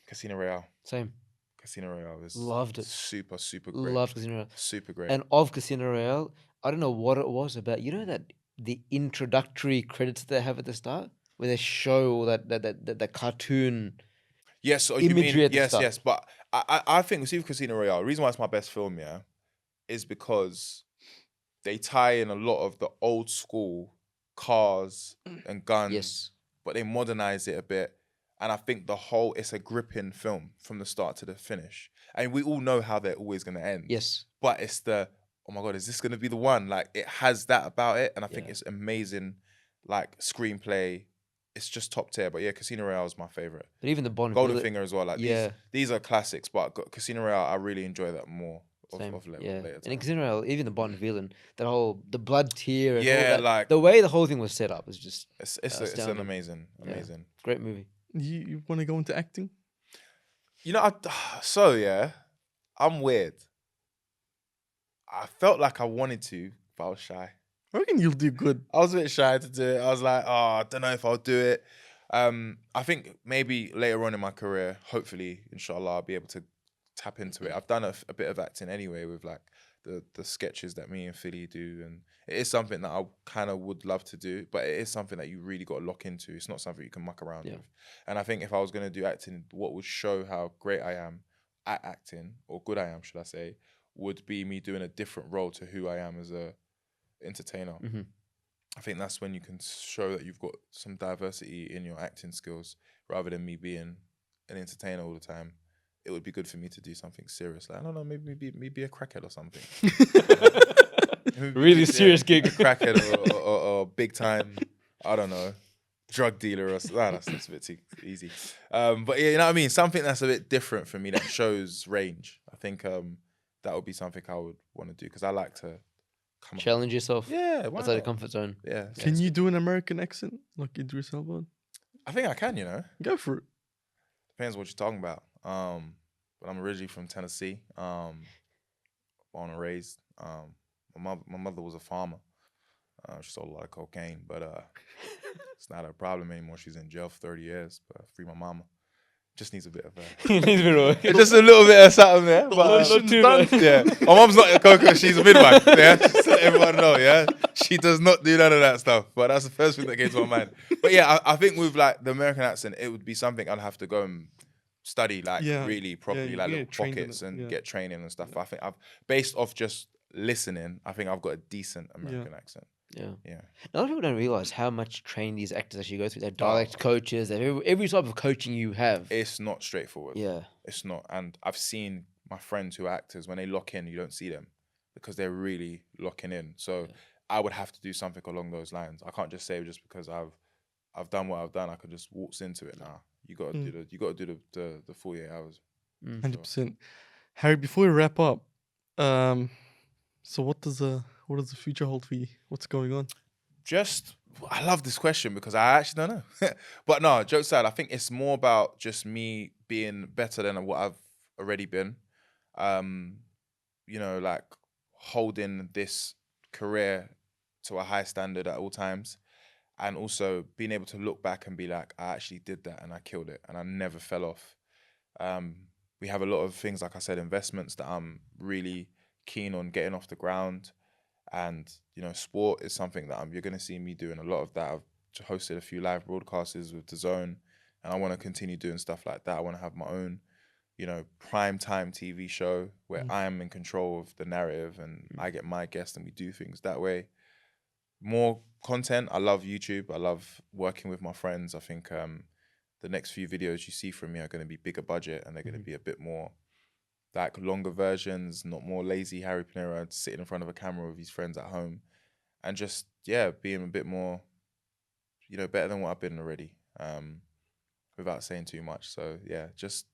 S1: Casino Royale.
S3: Same.
S1: Casino Royale was
S3: loved it.
S1: Super, super great.
S3: Loved Casino Royale.
S1: Super great.
S3: And of Casino Royale, I don't know what it was about. You know that the introductory credits they have at the start? where they show all that cartoon
S1: Yes, or you mean
S3: imagery at the
S1: yes,
S3: start.
S1: yes. But I think with Casino Royale, the reason why it's my best film, yeah, is because they tie in a lot of the old school cars and guns,
S3: Yes.
S1: but they modernize it a bit. And I think it's a gripping film from the start to the finish. And we all know how they're always going to end.
S3: Yes.
S1: But it's oh my God, is this going to be the one? Like, it has that about it. And I think
S3: Yeah.
S1: it's amazing, like, screenplay. It's just top tier. But yeah, Casino Royale is my favorite.
S3: But even the Bond
S1: Golden
S3: villain-
S1: Finger as well. Like,
S3: Yeah.
S1: these are classics. But Casino Royale, I really enjoy that more.
S3: Same.
S1: Later
S3: And in
S1: time.
S3: Casino Royale, even the Bond villain, the blood tier and all
S1: Yeah,
S3: that,
S1: like-
S3: the way the whole thing was set up is just
S1: It's an
S3: astounding.
S1: amazing.
S3: great movie.
S2: You want to go into acting?
S1: You know, yeah, I'm weird. I felt like I wanted to, but I was shy.
S2: I reckon you'll do good.
S1: I was a bit shy to do it. I was like, I don't know if I'll do it. I think maybe later on in my career, hopefully, inshallah, I'll be able to tap into it. I've done a bit of acting anyway with like the sketches that me and Philly do, and it is something that I kind of would love to do, but it is something that you really got to lock into. It's not something you can muck around with. And I think if I was going to do acting, what would show how great I am at acting, or good I am, should I say, would be me doing a different role to who I am as a entertainer.
S3: Mm-hmm.
S1: I think that's when you can show that you've got some diversity in your acting skills, rather than me being an entertainer all the time. It would be good for me to do something serious. Like, I don't know, maybe be a crackhead or something.
S3: Really serious gig.
S1: A crackhead or big time, I don't know, drug dealer or something. That's a bit too easy. But yeah, you know what I mean? Something that's a bit different for me that shows range. I think that would be something I would want to do, because I like to come
S3: Challenge yourself.
S1: Yeah, why
S3: outside the
S1: not?
S3: comfort zone.
S1: Yeah.
S2: Can you do an American accent like Idris Elba?
S1: I think I can, you know.
S2: Go for it.
S1: Depends what you're talking about. But I'm originally from Tennessee. Born and raised. My mother was a farmer. She sold a lot of cocaine, but it's not a problem anymore. She's in jail for 30 years. But free my mama. Just needs a bit of just a little bit of something there. But
S3: not too much.
S1: yeah, my mom's not a coca. She's a midwife. Yeah, just to let everyone know. Yeah, she does not do none of that stuff. But that's the first thing that came to my mind. But yeah, I think with like the American accent, it would be something I'd have to go and study really properly,
S2: you
S1: like
S2: get
S1: little
S2: trained in
S1: pockets
S2: it,
S1: and
S2: yeah.
S1: get training and stuff. I think based off just listening, I think I've got a decent American accent.
S3: Yeah.
S1: Yeah.
S3: A lot of people don't realize how much training these actors actually go through. They're dialect coaches. They have every type of coaching you have.
S1: It's not straightforward.
S3: Yeah.
S1: It's not. And I've seen my friends who are actors, when they lock in, you don't see them because they're really locking in. So I would have to do something along those lines. I can't just say just because I've done what I've done, I could just waltz into it now. You got to do the 48 hours.
S2: 100%. Harry, before we wrap up, so what does the future hold for you? What's going on?
S1: I love this question because I actually don't know. But no, jokes aside, I think it's more about just me being better than what I've already been. You know, like holding this career to a high standard at all times. And also being able to look back and be like, I actually did that and I killed it and I never fell off. We have a lot of things, like I said, investments that I'm really keen on getting off the ground. And, you know, sport is something that you're going to see me doing a lot of that. I've hosted a few live broadcasts with DAZN, and I want to continue doing stuff like that. I want to have my own, you know, prime time TV show where I am in control of the narrative and I get my guests and we do things that way. More content. I love YouTube. I love working with my friends. I think the next few videos you see from me are going to be bigger budget and they're going to be a bit more like longer versions, not more lazy Harry Pinero sitting in front of a camera with his friends at home, and just being a bit more, you know, better than what I've been already, without saying too much. So yeah, just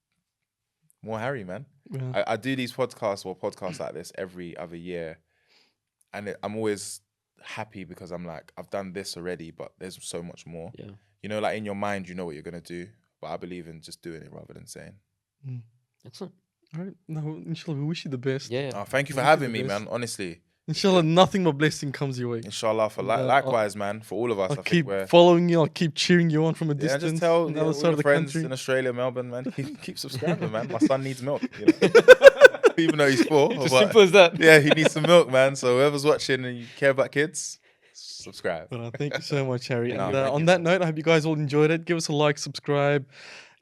S1: more Harry, man.
S2: Yeah.
S1: I do these podcasts like this every other year, and I'm always happy because I'm like, I've done this already, but there's so much more.
S3: Yeah.
S1: You know, like in your mind, you know what you're gonna do, but I believe in just doing it rather than saying.
S3: Excellent.
S2: All right. No, inshallah, we wish you the best.
S3: Yeah.
S1: Oh, thank you for
S2: Wish you
S1: having
S2: the
S1: me,
S2: best.
S1: man. Honestly.
S2: Inshallah, nothing but blessing comes your way.
S1: Inshallah, for
S2: Yeah,
S1: likewise, man. For all of us,
S2: I'll
S1: I
S2: keep
S1: think we're.
S2: following you. I'll keep cheering you on from a
S1: Yeah,
S2: distance.
S1: just tell
S2: on the
S1: all
S2: other side of
S1: your
S2: the
S1: friends
S2: country.
S1: in Australia, Melbourne, man. Keep subscribing, man. My son needs milk. You know? Even though he's 4.
S3: It's as
S1: but
S3: simple as that.
S1: yeah, he needs some milk, man. So whoever's watching and you care about kids, subscribe.
S2: But thank you so much, Harry.
S3: Thank
S2: And
S3: you, thank
S2: on
S3: you.
S2: that note, I hope you guys all enjoyed it. Give us a like, subscribe,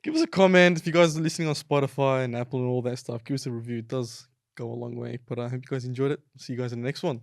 S2: give us a comment. If you guys are listening on Spotify and Apple and all that stuff, give us a review. It does go a long way. But I hope you guys enjoyed it. See you guys in the next one.